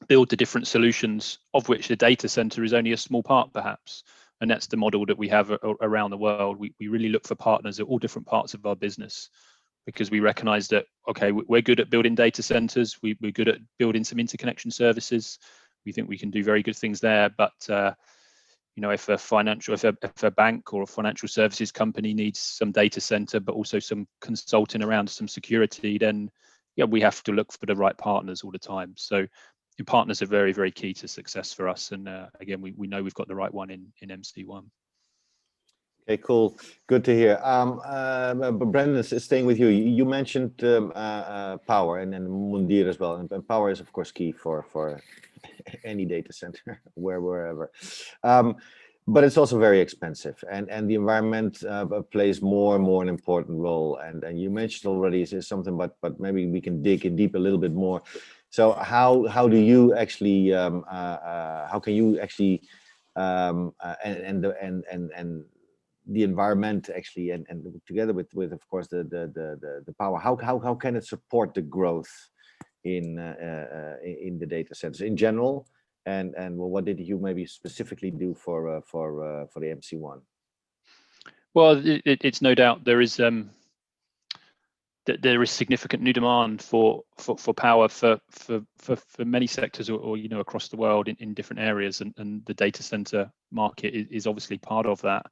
[SPEAKER 3] build the different solutions, of which the data center is only a small part, perhaps. And that's the model that we have around the world. We really look for partners at all different parts of our business, because we recognize that, okay, we're good at building data centers. We're good at building some interconnection services. We think we can do very good things there. But if a bank or a financial services company needs some data center, but also some consulting around some security, then we have to look for the right partners all the time. So your partners are very, very key to success for us. And again, we know we've got the right one in MC1.
[SPEAKER 2] Okay, cool. Good to hear. Brendan, staying with you, you mentioned power, and then Mundir as well. And power is, of course, key for any data center, wherever. but it's also very expensive, and the environment plays more and more an important role. And you mentioned already is something, but maybe we can dig in deep a little bit more. So how do you actually how can you actually and the environment actually and together with of course the power, how can it support the growth in the data centers in general? And well, what did you maybe specifically do for the MC1?
[SPEAKER 3] Well, it's no doubt there is significant new demand for power for many sectors, or you know, across the world in different areas, and the data center market is obviously part of that.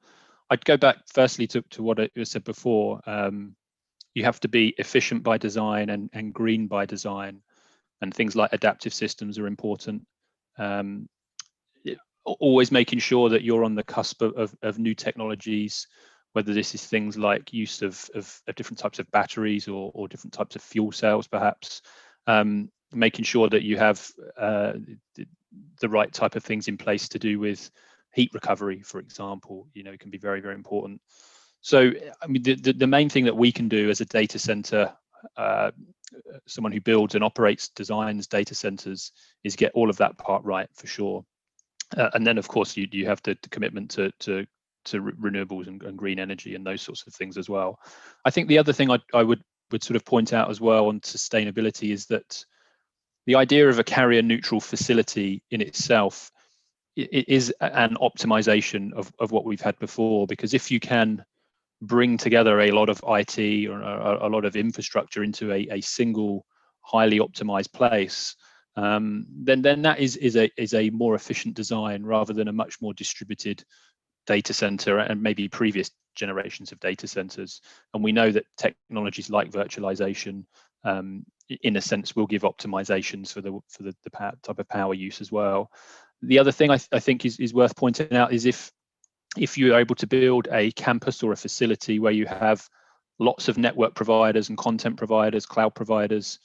[SPEAKER 3] I'd go back firstly to what I said before. You have to be efficient by design and green by design, and things like adaptive systems are important. Always making sure that you're on the cusp of new technologies, whether this is things like use of different types of batteries or different types of fuel cells, perhaps. Making sure that you have the right type of things in place to do with heat recovery, for example, you know, can be very, very important. So, I mean, the main thing that we can do as a data center, someone who builds and operates, designs data centers, is get all of that part right for sure. And then, of course, you have the commitment to renewables and green energy and those sorts of things as well. I think the other thing I would sort of point out as well on sustainability is that the idea of a carrier neutral facility in itself is an optimization of what we've had before, because if you can bring together a lot of IT or a lot of infrastructure into a single highly optimized place, then that is a more efficient design rather than a much more distributed data center and maybe previous generations of data centers. And we know that technologies like virtualization, in a sense, will give optimizations for the type of power use as well. The other thing I think is worth pointing out is if you're able to build a campus or a facility where you have lots of network providers and content providers, cloud providers,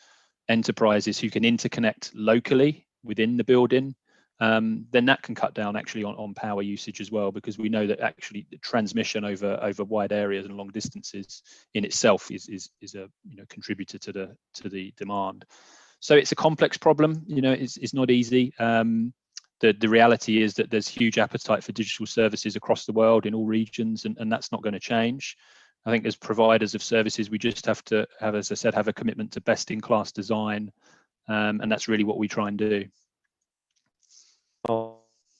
[SPEAKER 3] enterprises who can interconnect locally within the building, then that can cut down actually on power usage as well, because we know that actually the transmission over wide areas and long distances in itself is a contributor to the demand. So it's a complex problem. It's not easy. The reality is that there's huge appetite for digital services across the world in all regions, and that's not going to change. I think as providers of services, we just have to have, as I said, have a commitment to best-in-class design, and that's really what we try and do.
[SPEAKER 2] Oh,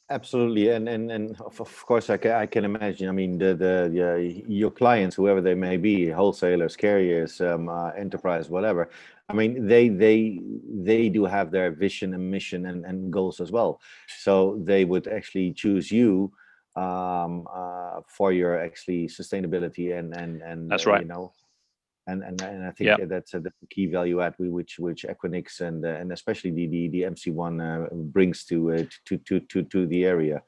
[SPEAKER 2] absolutely, and of course I can imagine. I mean, your clients, whoever they may be, wholesalers, carriers, enterprise, whatever. I mean, they do have their vision and mission and goals as well. So they would actually choose you for your actually sustainability and
[SPEAKER 3] that's right.
[SPEAKER 2] And I think that's a key value add which Equinix and especially the MC1 brings to the area.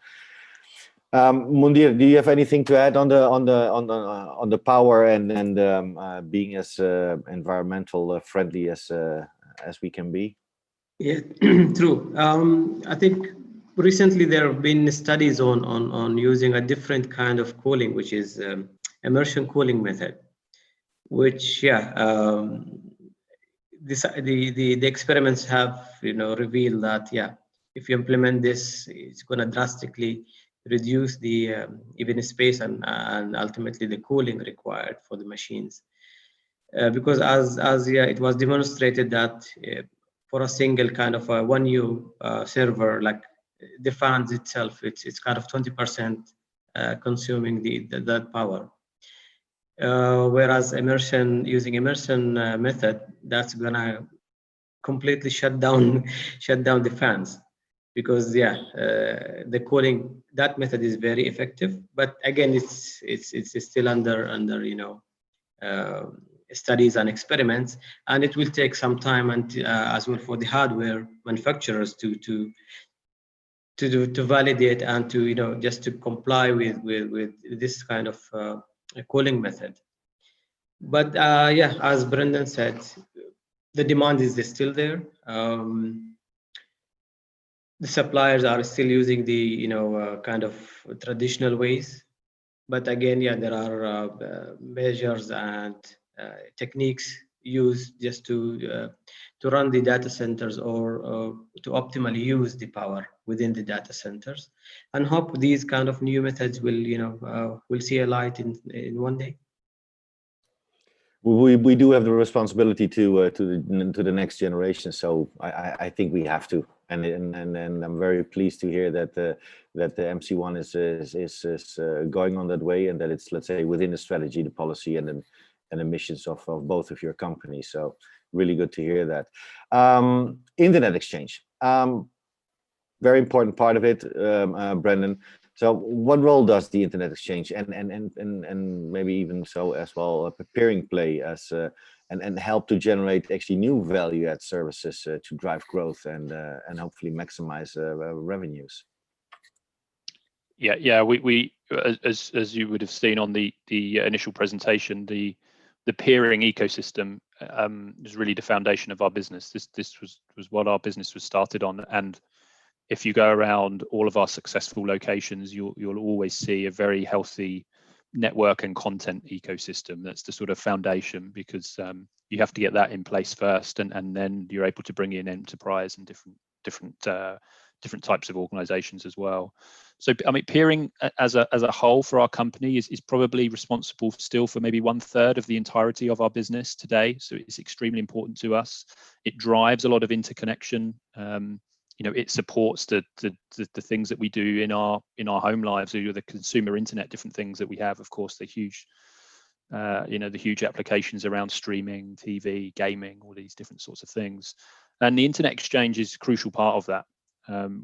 [SPEAKER 2] Mundir, do you have anything to add on the power and being as environmental friendly as we can be?
[SPEAKER 4] Yeah, true. I think recently there have been studies on using a different kind of cooling, which is immersion cooling method. Which the experiments have revealed that if you implement this, it's going to drastically reduce the even space and ultimately the cooling required for the machines, because as it was demonstrated that for a single kind of a 1U server, like the fans itself, it's kind of 20% consuming that power. Whereas using immersion method, that's gonna completely shut down the fans, because the cooling, that method is very effective, but again it's still under studies and experiments, and it will take some time and as well for the hardware manufacturers to validate and to just to comply with this kind of cooling method. But as Brendan said, the demand is still there. the suppliers are still using the kind of traditional ways. But again, yeah, there are measures and techniques used just to run the data centers or to optimally use the power within the data centers, and hope these kind of new methods will see a light in one day.
[SPEAKER 2] We do have the responsibility to the next generation, so I think we have to, and I'm very pleased to hear that the MC1 is going on that way, and that it's, let's say, within the strategy, the policy, and the missions of both of your companies. So really good to hear that. Internet exchange, very important part of it, Brendan. So what role does the Internet exchange and maybe even so as well preparing play as and help to generate actually new value add services to drive growth and hopefully maximize revenues?
[SPEAKER 3] Yeah. We as you would have seen on the initial presentation, the peering ecosystem is really the foundation of our business. This was what our business was started on, and if you go around all of our successful locations, you'll always see a very healthy network and content ecosystem. That's the sort of foundation, because you have to get that in place first, and then you're able to bring in enterprise and different types of organizations as well. So I mean, peering as a whole for our company is probably responsible still for maybe 1/3 of the entirety of our business today. So it's extremely important to us. It drives a lot of interconnection. It supports the things that we do in our home lives, or the consumer internet, different things that we have. Of course, the huge applications around streaming, TV, gaming, all these different sorts of things. And the internet exchange is a crucial part of that.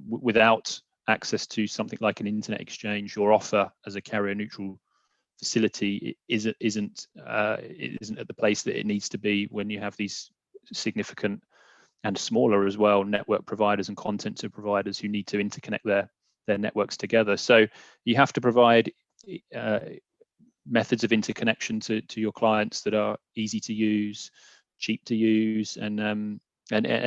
[SPEAKER 3] Without access to something like an internet exchange, your offer as a carrier neutral facility isn't at the place that it needs to be when you have these significant and smaller as well network providers and content providers who need to interconnect their networks together. So you have to provide methods of interconnection to your clients that are easy to use, cheap to use, and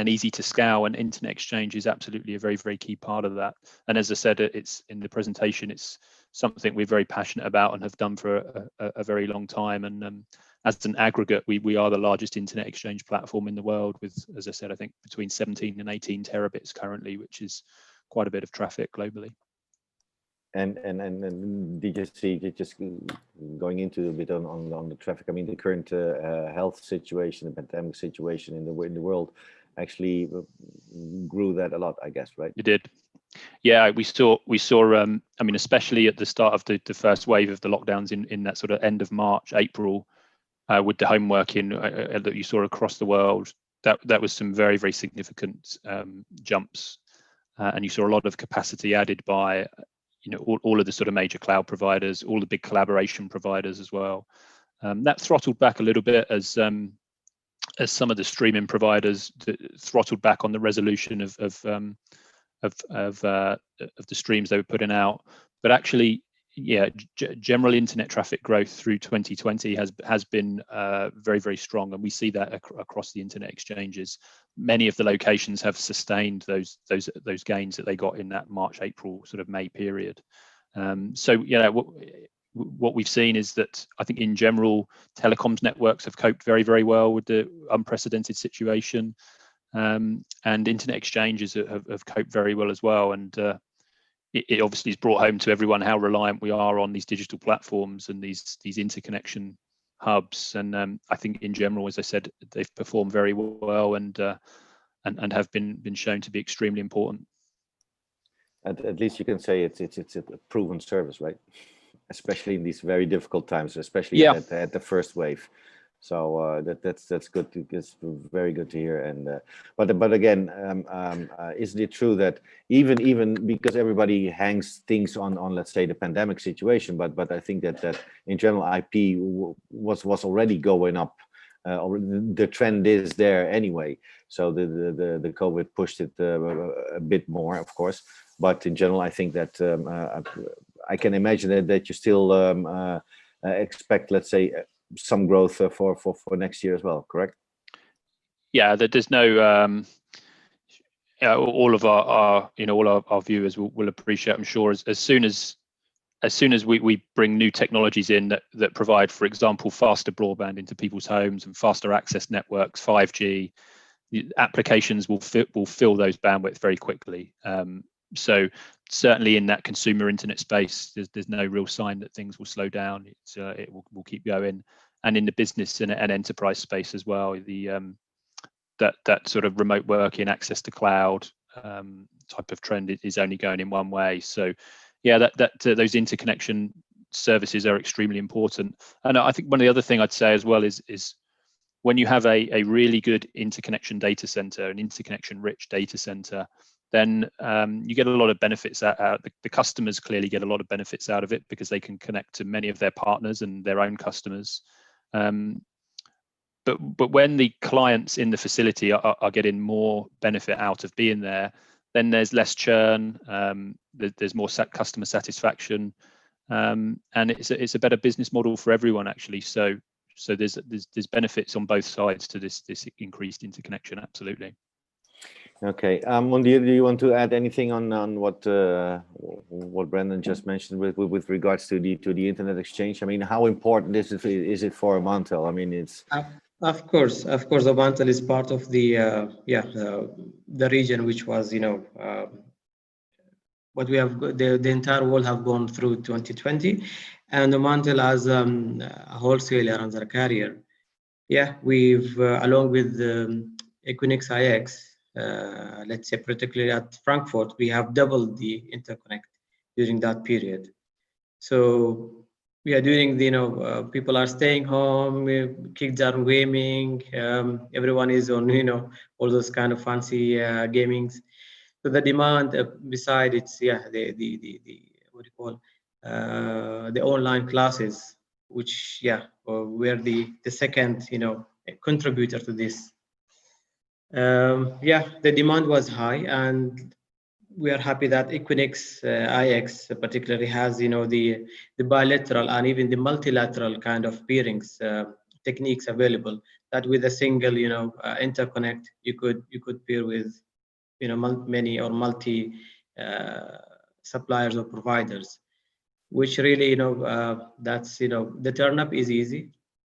[SPEAKER 3] easy to scale. And internet exchange is absolutely a very, very key part of that. And as I said, it's in the presentation, it's something we're very passionate about and have done for a very long time. And as an aggregate, we are the largest internet exchange platform in the world with, as I said, I think between 17 and 18 terabits currently, which is quite a bit of traffic globally. And
[SPEAKER 2] did you see, just going into a bit on the traffic, I mean, the current health situation, the pandemic situation in the world actually grew that a lot, I guess, right?
[SPEAKER 3] It did. Yeah, we saw. I mean, especially at the start of the first wave of the lockdowns in that sort of end of March, April, with the home working that you saw across the world, that was some very, very significant jumps, and you saw a lot of capacity added by all of the sort of major cloud providers, all the big collaboration providers as well. That throttled back a little bit as some of the streaming providers throttled back on the resolution of the streams they were putting out. But actually, yeah, general internet traffic growth through 2020 has been very, very strong, and we see that across the internet exchanges. Many of the locations have sustained those gains that they got in that March, April, sort of May period. So what we've seen is that I think in general, telecoms networks have coped very, very well with the unprecedented situation, and internet exchanges have coped very well as well. And it obviously has brought home to everyone how reliant we are on these digital platforms and these interconnection hubs. And I think in general, as I said, they've performed very well and have been shown to be extremely important.
[SPEAKER 2] At least you can say it's a proven service, right? Especially in these very difficult times, especially at the first wave. So that's good. It's very good to hear. And but again, isn't it true that even because everybody hangs things on let's say the pandemic situation, but I think that in general IP was already going up. The trend is there anyway. So the COVID pushed it a bit more, of course. But in general, I think that I can imagine that you still expect, let's say, some growth for next year as well, correct?
[SPEAKER 3] Yeah, there's no all of our viewers will appreciate, I'm sure, as soon as we bring new technologies in that provide, for example, faster broadband into people's homes and faster access networks, 5G, applications will fill those bandwidth very quickly. So certainly in that consumer internet space, there's no real sign that things will slow down. It will keep going. And in the business and enterprise space as well, that sort of remote working, access to cloud type of trend is only going in one way. So yeah, those interconnection services are extremely important. And I think one of the other thing I'd say as well is when you have a really good interconnection data center, an interconnection rich data center, then you get a lot of benefits out. The customers clearly get a lot of benefits out of it because they can connect to many of their partners and their own customers. But when the clients in the facility are getting more benefit out of being there, then there's less churn, there's more customer satisfaction, and it's a better business model for everyone actually. So there's benefits on both sides to this increased interconnection, absolutely.
[SPEAKER 2] Okay, Mundir, do you want to add anything on what Brendan just mentioned with regards to the internet exchange? I mean, how important is it for Mantel? I mean, it's
[SPEAKER 4] of course, the Mantel is part of the the region which was what we have the entire world have gone through 2020, and the Mantel as a wholesaler and a carrier. Yeah, we've along with Equinix IX. Let's say particularly at Frankfurt, we have doubled the interconnect during that period. So we are doing people are staying home, kids are gaming, everyone is on all those kind of fancy gamings. So the demand beside it's the what do you call the online classes, which we're the second contributor to this. The demand was high, and we are happy that Equinix IX particularly has the bilateral and even the multilateral kind of peerings techniques available, that with a single interconnect you could peer with many or multi suppliers or providers, which really that's the turn up is easy,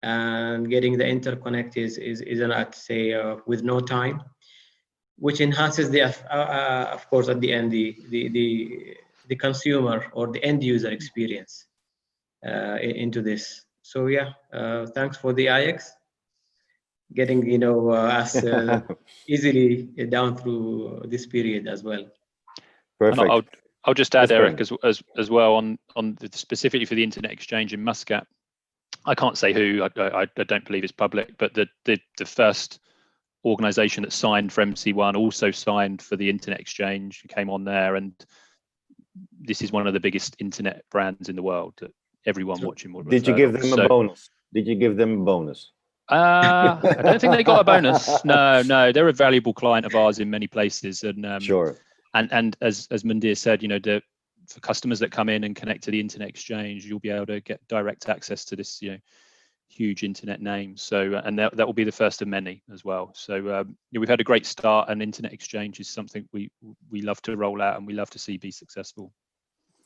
[SPEAKER 4] and getting the interconnect is not say with no time, which enhances the of course at the end the consumer or the end user experience into this. So thanks for the IX getting us easily down through this period as well.
[SPEAKER 2] Perfect.
[SPEAKER 3] I'll just add, Eric, as well on specifically for the Internet Exchange in Muscat. I can't say who. I don't believe it's public, but the first organization that signed for MC1 also signed for the Internet Exchange, came on there, and this is one of the biggest internet brands in the world that everyone watching will.
[SPEAKER 2] Did you give them a bonus? Did you give them a bonus?
[SPEAKER 3] I don't think they got a bonus. No, they're a valuable client of ours in many places, and
[SPEAKER 2] sure.
[SPEAKER 3] And as Mundir said, for customers that come in and connect to the Internet Exchange, you'll be able to get direct access to this, huge internet name. So, and that will be the first of many as well. So, we've had a great start, and Internet Exchange is something we love to roll out and we love to see be successful.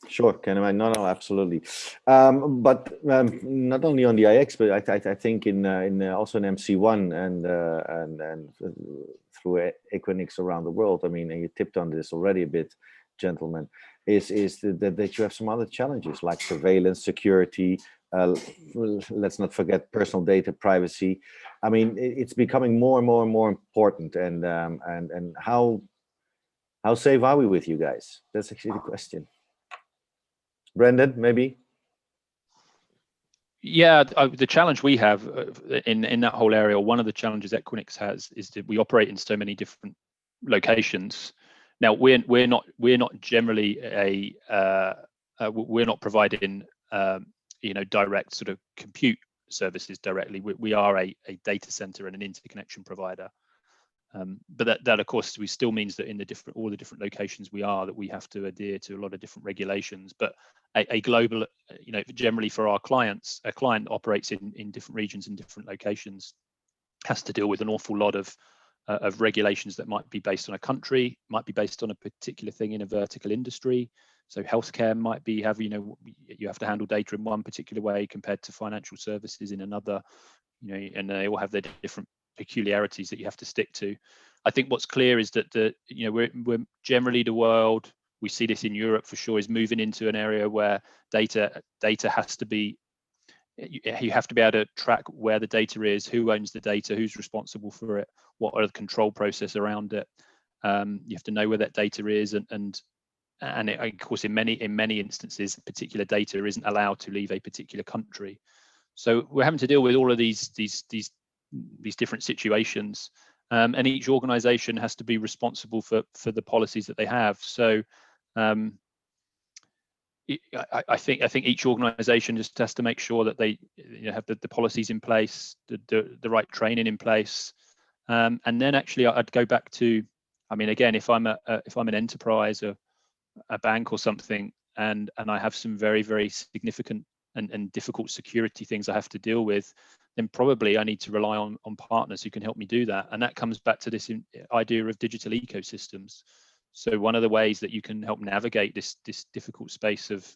[SPEAKER 2] Sure, can I? No, absolutely. But not only on the IX, but I think in also in MC1 and through Equinix around the world. I mean, and you tipped on this already a bit, gentlemen. Is that you have some other challenges like surveillance, security. Let's not forget personal data privacy. I mean, it's becoming more and more important. And how safe are we with you guys? That's actually the question. Brendan, maybe?
[SPEAKER 3] Yeah, the challenge we have in that whole area, one of the challenges Equinix has is that we operate in so many different locations. Now we're not generally we're not providing direct sort of compute services directly. We are a data center and an interconnection provider. But that of course we still means that in all the different locations we have to adhere to a lot of different regulations. But a global, generally for our clients, a client operates in different regions and different locations, has to deal with an awful lot of of regulations that might be based on a country, might be based on a particular thing in a vertical industry. So healthcare might be you have to handle data in one particular way compared to financial services in another, and they all have their different peculiarities that you have to stick to. I think what's clear is that we're generally, the world, we see this in Europe for sure, is moving into an area where data has to be, you have to be able to track where the data is, who owns the data, who's responsible for it, what are the control process around it. You have to know where that data is, and of course in many instances, particular data isn't allowed to leave a particular country. So we're having to deal with all of these different situations, and each organization has to be responsible for the policies that they have. So I think each organization just has to make sure that they have the policies in place, the right training in place, and then actually I'd go back to, again, if I'm an enterprise, a bank or something, and I have some very, very significant and difficult security things I have to deal with, then probably I need to rely on partners who can help me do that. And that comes back to this idea of digital ecosystems. So one of the ways that you can help navigate this difficult space of,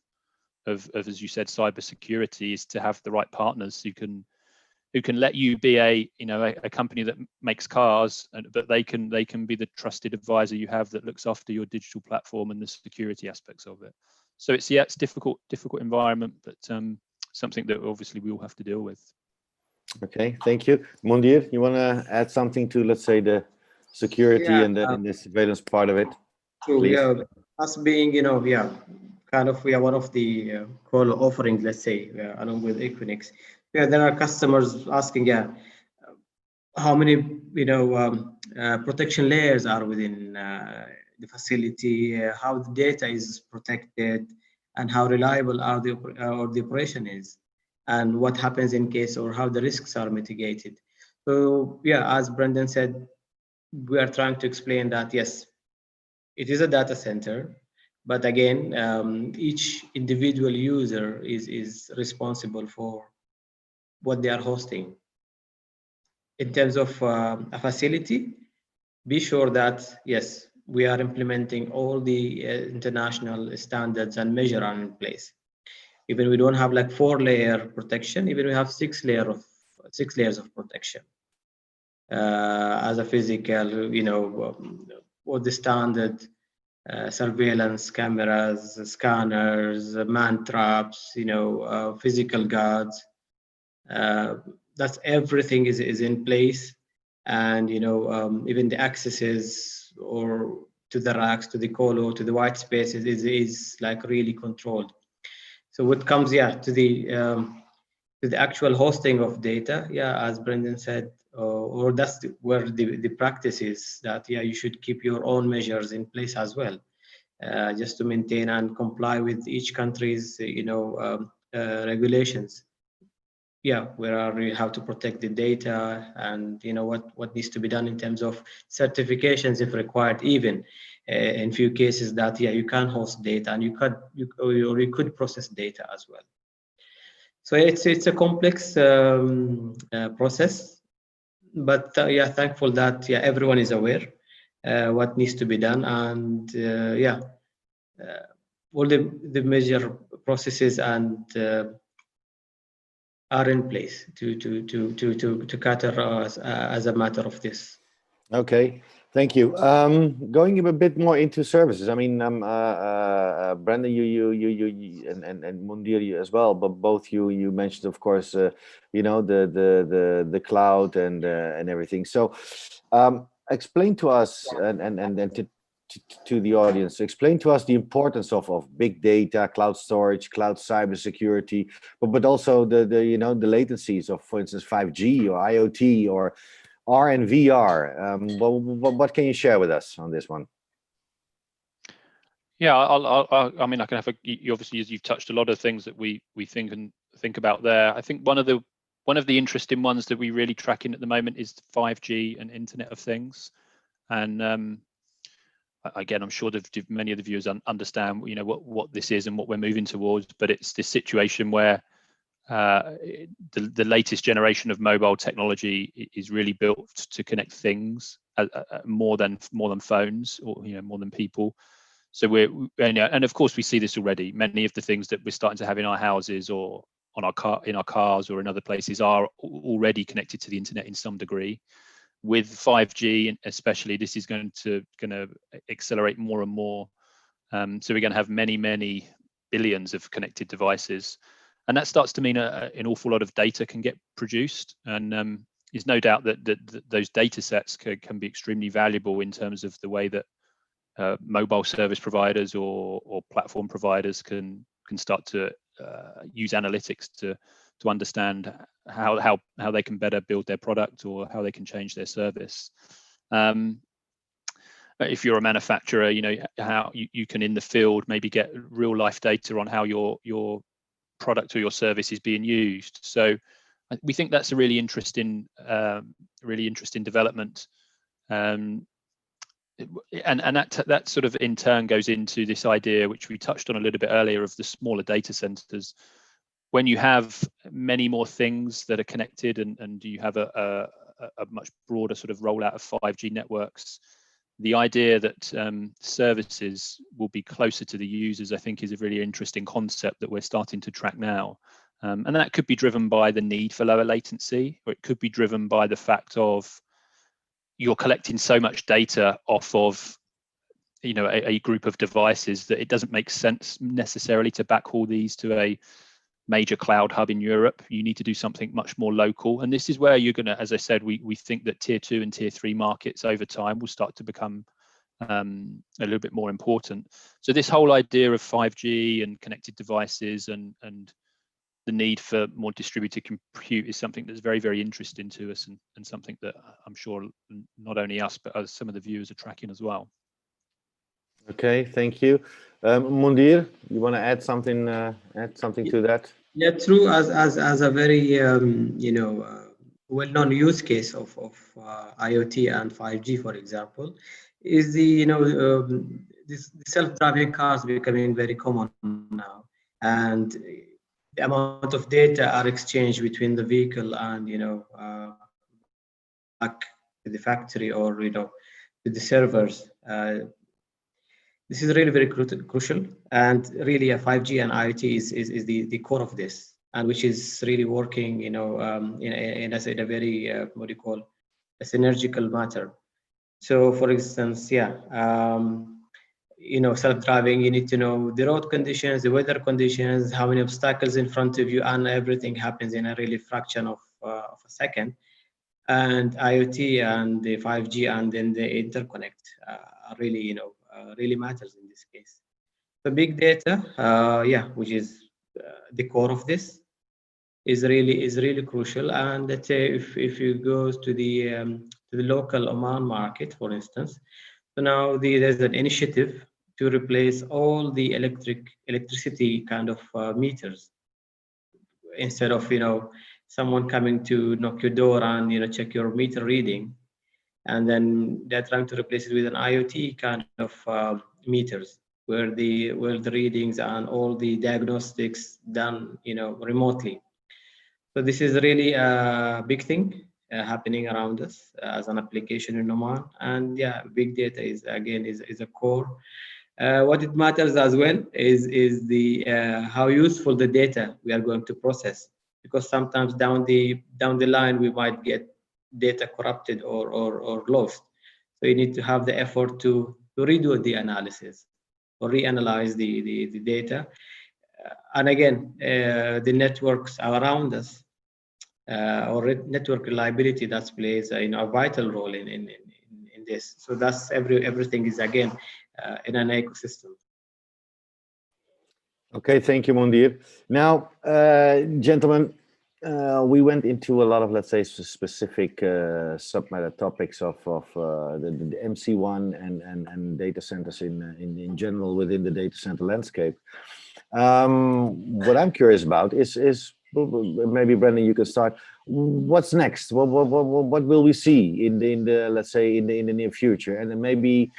[SPEAKER 3] as you said, cybersecurity, is to have the right partners who can let you be a company that makes cars, but they can be the trusted advisor you have that looks after your digital platform and the security aspects of it. So it's difficult environment, but something that obviously we all have to deal with.
[SPEAKER 2] Okay, thank you. Mundir, you want to add something to, let's say, the security and the surveillance part of it?
[SPEAKER 4] So us being, kind of, we are one of the core offerings, let's say, along with Equinix. There are customers asking, how many, protection layers are within the facility, how the data is protected, and how reliable are the operation is, and what happens in case, or how the risks are mitigated. So as Brendan said, we are trying to explain that yes, it is a data center, but again, each individual user is responsible for what they are hosting. In terms of a facility, be sure that yes, we are implementing all the international standards and measures are in place. Even we don't have like 4-layer protection, even we have 6 layers of protection as a physical, all the standard surveillance cameras, scanners, man traps, physical guards. That's everything is in place, and even the accesses or to the racks, to the colo, to the white spaces is like really controlled. So what comes to the actual hosting of data, as Brendan said, or that's where the practice is, that you should keep your own measures in place as well, just to maintain and comply with each country's regulations. Where are you, how to protect the data, and what needs to be done in terms of certifications if required, even in few cases that you can host data and you could process data as well. So it's a complex process, but thankful that everyone is aware what needs to be done, and all the major processes and are in place to cater as a matter of this.
[SPEAKER 2] Okay, thank you. Going a bit more into services. Brandon, you and Mundir as well, but both you mentioned, of course, the cloud and everything. So, explain to us and to the audience, explain to us the importance of big data, cloud storage, cloud cybersecurity, but also the latencies of, for instance, 5G or IoT or R and VR. What can you share with us on this one?
[SPEAKER 3] Yeah, I can have you obviously, as you've touched a lot of things that we think about there. I think one of the interesting ones that we really tracking at the moment is 5G and Internet of Things, and again, I'm sure that many of the viewers understand what this is and what we're moving towards, but it's this situation where the latest generation of mobile technology is really built to connect things more than phones, or more than people. So and of course we see this already. Many of the things that we're starting to have in our houses or in our cars or in other places are already connected to the internet in some degree. With 5G, and especially, this is going to accelerate more and more. So we're going to have many billions of connected devices, and that starts to mean an awful lot of data can get produced. And there's no doubt that those data sets can be extremely valuable in terms of the way that mobile service providers or platform providers can start to use analytics to understand how they can better build their product or how they can change their service. If you're a manufacturer, how you can in the field maybe get real life data on how your product or your service is being used. So we think that's a really interesting development. And that sort of in turn goes into this idea, which we touched on a little bit earlier, of the smaller data centers. When you have many more things that are connected, and you have a much broader sort of rollout of 5G networks, the idea that services will be closer to the users, I think, is a really interesting concept that we're starting to track now. And that could be driven by the need for lower latency, or it could be driven by the fact of you're collecting so much data off of a group of devices that it doesn't make sense necessarily to backhaul these to a major cloud hub in Europe. You need to do something much more local. And this is where you're going to, as I said, we think that tier 2 and tier 3 markets over time will start to become a little bit more important. So this whole idea of 5G and connected devices and the need for more distributed compute is something that's very interesting to us, and something that I'm sure not only us but some of the viewers are tracking as well.
[SPEAKER 2] Okay, thank you. Mundir, you want to add something to that?
[SPEAKER 4] Yeah, true. As a very well-known use case of IoT and 5G, for example, is the self-driving cars becoming very common now, and the amount of data are exchanged between the vehicle and back to the factory or to the servers. This is really very crucial, and really a 5G and IoT is the core of this, and which is really working in a very what do you call, a synergical matter. So for instance, self-driving, you need to know the road conditions, the weather conditions, how many obstacles in front of you, and everything happens in a really fraction of a second. And IoT and the 5G and then the interconnect are really really matters in this case. The big data, which is the core of this, is really crucial. And let's say if you go to the local Oman market, for instance, so now there's an initiative to replace all the electricity kind of meters. Instead of someone coming to knock your door and check your meter reading, and then they're trying to replace it with an IoT kind of meters, where the readings and all the diagnostics done remotely. So this is really a big thing happening around us as an application in Oman. And yeah, big data is a core. What it matters as well is the how useful the data we are going to process, because sometimes down the line we might get data corrupted or lost. So you need to have the effort to redo the analysis or reanalyze the data. And again, the networks around us or network reliability that plays a vital role in this. So that's everything is again in an ecosystem.
[SPEAKER 2] Okay, thank you, Mundir. Now, gentlemen, we went into a lot of, let's say, specific submatter topics of the MC1 and data centers in general within the data center landscape. What I'm curious about is maybe Brendan, you can start. What's next? What will we see in the let's say in the near future? And then maybe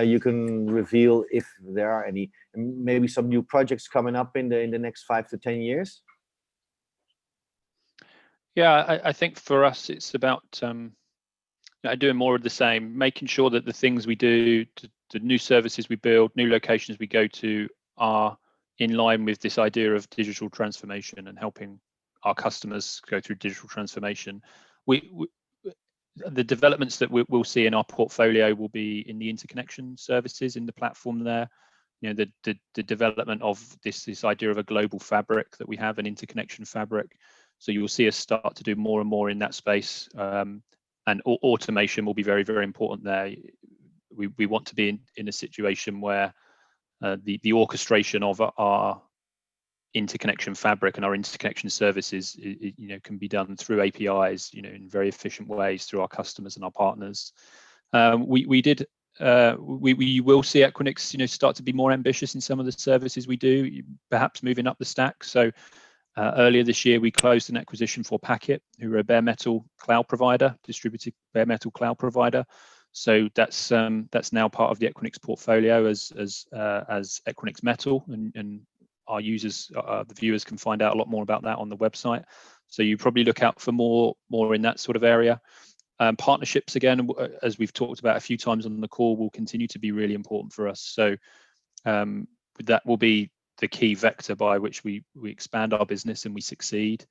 [SPEAKER 2] you can reveal if there are any, maybe some new projects coming up in the next 5 to 10 years.
[SPEAKER 3] Yeah, I think for us it's about doing more of the same, making sure that the things we do, the new services we build, new locations we go to are in line with this idea of digital transformation and helping our customers go through digital transformation. The developments that we'll see in our portfolio will be in the interconnection services in the platform there. The development of this idea of a global fabric that we have, an interconnection fabric. So you will see us start to do more and more in that space. And automation will be very, very important there. We want to be in a situation where the orchestration of our interconnection fabric and our interconnection services, can be done through APIs, in very efficient ways through our customers and our partners. We will see Equinix, start to be more ambitious in some of the services we do, perhaps moving up the stack. So earlier this year, we closed an acquisition for Packet, who are a bare metal cloud provider, distributed bare metal cloud provider. So that's now part of the Equinix portfolio as Equinix Metal, and our users, the viewers, can find out a lot more about that on the website. So you probably look out for more in that sort of area. Partnerships, again, as we've talked about a few times on the call, will continue to be really important for us. So that will be the key vector by which we expand our business and we succeed.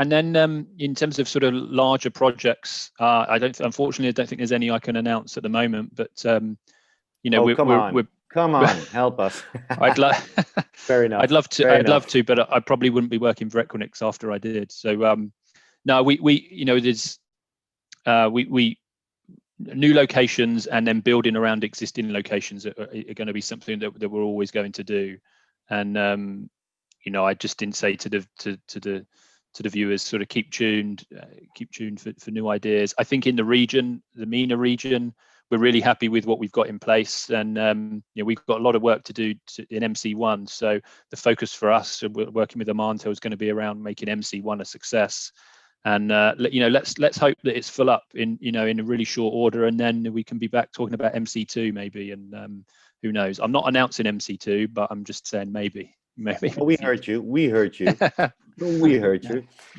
[SPEAKER 3] And then in terms of sort of larger projects, unfortunately, I don't think there's any I can announce at the moment. But
[SPEAKER 2] come on, help us. Fair enough.
[SPEAKER 3] I'd love to, but I probably wouldn't be working for Equinix after I did. So no, there's new locations and then building around existing locations are going to be something that we're always going to do. And I just didn't say to the viewers, sort of keep tuned for new ideas. I think in the region, the MENA region, we're really happy with what we've got in place, and we've got a lot of work to do in MC1. So the focus for us, working with Manta, is going to be around making MC1 a success. And let's hope that it's full up in a really short order, and then we can be back talking about MC2 maybe. And who knows? I'm not announcing MC2, but I'm just saying maybe.
[SPEAKER 2] We heard you. We heard you.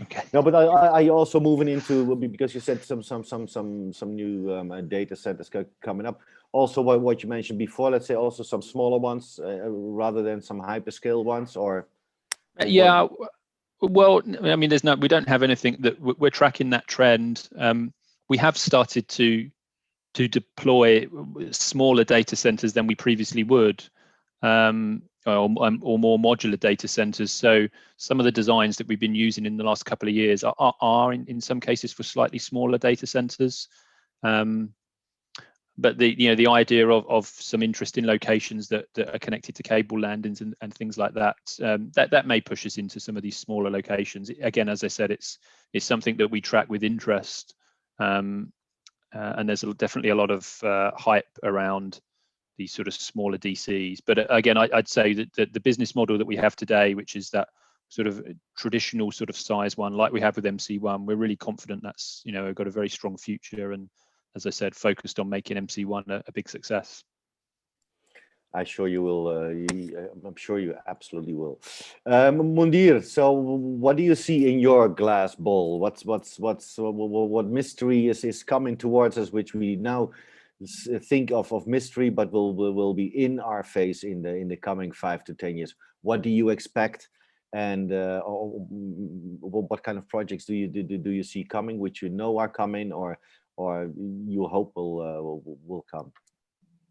[SPEAKER 2] Okay. No, but I also moving into, because you said some new data centers coming up. Also, what you mentioned before, let's say also some smaller ones rather than some hyperscale ones, or
[SPEAKER 3] yeah. Well, I mean, we don't have anything that we're tracking that trend. We have started to deploy smaller data centers than we previously would, or more modular data centers. So some of the designs that we've been using in the last couple of years are in some cases for slightly smaller data centers. But the idea of some interesting locations that are connected to cable landings and things like that, that may push us into some of these smaller locations. Again, as I said, it's something that we track with interest, and there's definitely a lot of hype around these sort of smaller DCs. But again, I'd say that the business model that we have today, which is that sort of traditional sort of size one, like we have with MC1, we're really confident that's got a very strong future, and as I said, focused on making MC1 a big success.
[SPEAKER 2] I'm sure you will. I'm sure you absolutely will. Mundir, so what do you see in your glass bowl? What mystery is coming towards us, which we now think of mystery, but will be in our face in the coming 5 to 10 years? What do you expect, and what kind of projects do you see coming, which are coming, or you hope will come?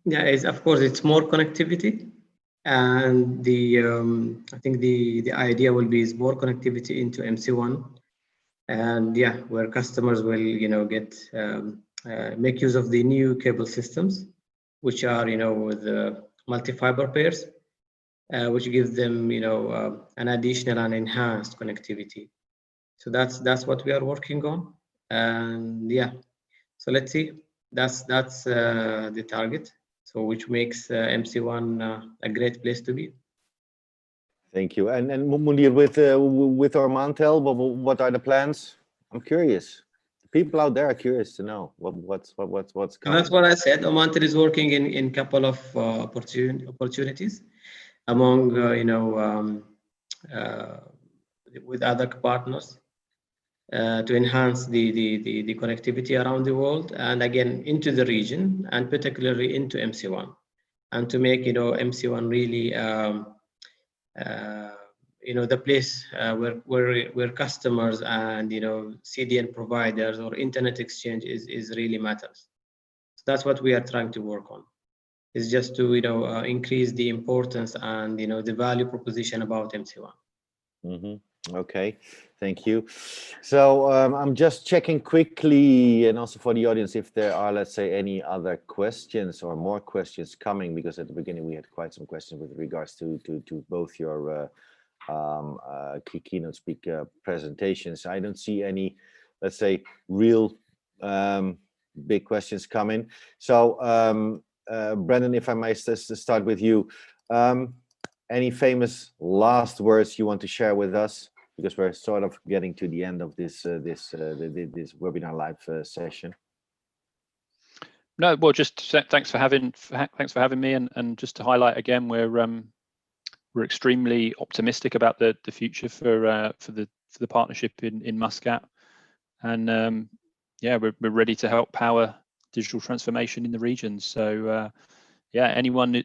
[SPEAKER 4] Yeah, of course, it's more connectivity, and I think the idea will be is more connectivity into MC1, and yeah, where customers will get make use of the new cable systems, which are with multi-fiber pairs, which gives them an additional and enhanced connectivity. So that's what we are working on, and yeah. So let's see. That's the target. So which makes MC1 a great place to be.
[SPEAKER 2] Thank you. And Munir, with our Mantel, what are the plans? I'm curious. People out there are curious to know what's coming.
[SPEAKER 4] And that's what I said. Mantel is working in couple of opportunities among with other partners. to enhance the connectivity around the world, and again into the region, and particularly into MC1, and to make MC1 really the place where customers and CDN providers or internet exchange is really matters. So that's what we are trying to work on. Is just to increase the importance and the value proposition about MC1.
[SPEAKER 2] Okay, thank you. So I'm just checking quickly, and also for the audience, if there are, let's say, any other questions or more questions coming, because at the beginning we had quite some questions with regards to both your keynote speaker presentations. I don't see any, let's say, real big questions coming. So Brendan, if I may start with you, any famous last words you want to share with us, because we're sort of getting to the end of this this webinar live session?
[SPEAKER 3] No, well, just thanks for having me, and just to highlight again, we're extremely optimistic about the future for the partnership in Muscat, and yeah, we're ready to help power digital transformation in the region. So yeah, anyone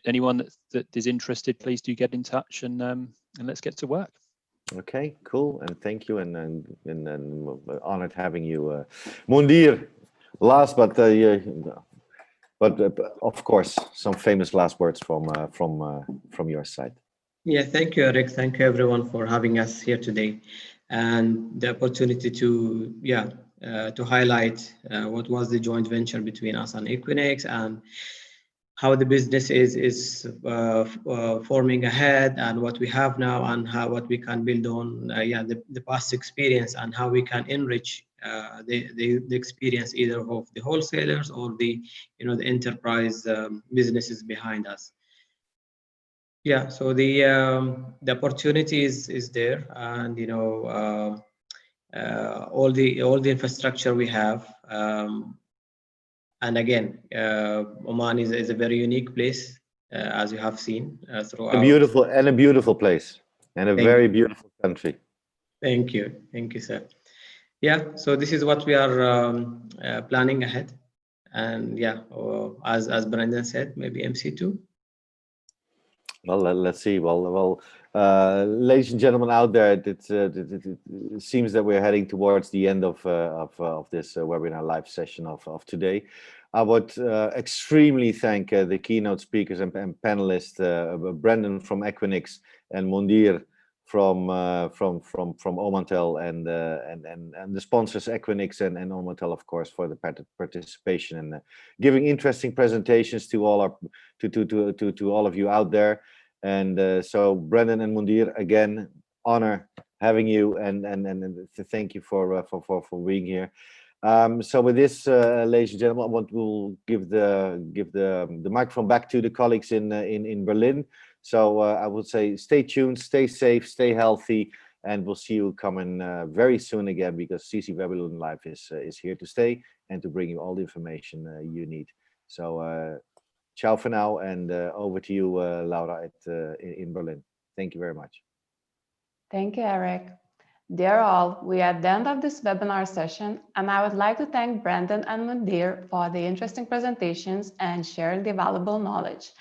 [SPEAKER 3] that is interested, please do get in touch, and let's get to work.
[SPEAKER 2] Okay, cool, and thank you, and honored having you, Mundir. Last, but of course, some famous last words from your side.
[SPEAKER 4] Yeah, thank you, Eric. Thank you, everyone, for having us here today, and the opportunity to to highlight what was the joint venture between us and Equinix, and how the business is forming ahead, and what we have now, and what we can build on the past experience, and how we can enrich the experience either of the wholesalers or the the enterprise businesses behind us. Yeah, so the opportunity is there, and all the infrastructure we have. And again, Oman is a very unique place, as you have seen throughout.
[SPEAKER 2] A beautiful place, and a very beautiful country.
[SPEAKER 4] Thank you, sir. Yeah, so this is what we are planning ahead, and yeah, as Brendan said, maybe MC2.
[SPEAKER 2] Well, let's see. Well, ladies and gentlemen out there, it seems that we're heading towards the end of this webinar live session of today. I would extremely thank the keynote speakers and panelists, Brendan from Equinix and Mundir from Omantel, and the sponsors Equinix and Omantel, of course, for the participation and giving interesting presentations to all to all of you out there. And so Brendan and Mundir, again, honor having you, and to thank you for being here. So with this, ladies and gentlemen, we'll give the microphone back to the colleagues in Berlin. So I would say stay tuned, stay safe, stay healthy, and we'll see you coming very soon again, because CC-Webinar.Live is here to stay and to bring you all the information you need. So ciao for now, and over to you, Laura, in Berlin. Thank you very much.
[SPEAKER 1] Thank you, Eric. Dear all, we are at the end of this webinar session, and I would like to thank Brendan and Mundir for the interesting presentations and sharing the valuable knowledge.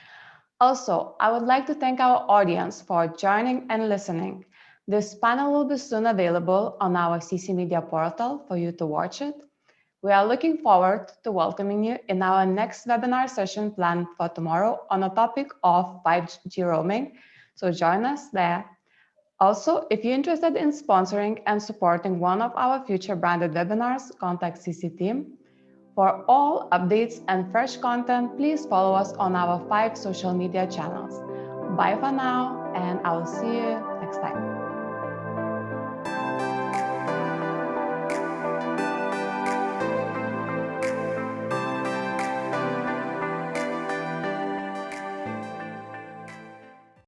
[SPEAKER 1] Also, I would like to thank our audience for joining and listening. This panel will be soon available on our CC Media portal for you to watch it. We are looking forward to welcoming you in our next webinar session planned for tomorrow on a topic of 5G roaming, so join us there. Also, if you're interested in sponsoring and supporting one of our future branded webinars, contact CC team. For all updates and fresh content, please follow us on our 5 social media channels. Bye for now, and I will see you next time.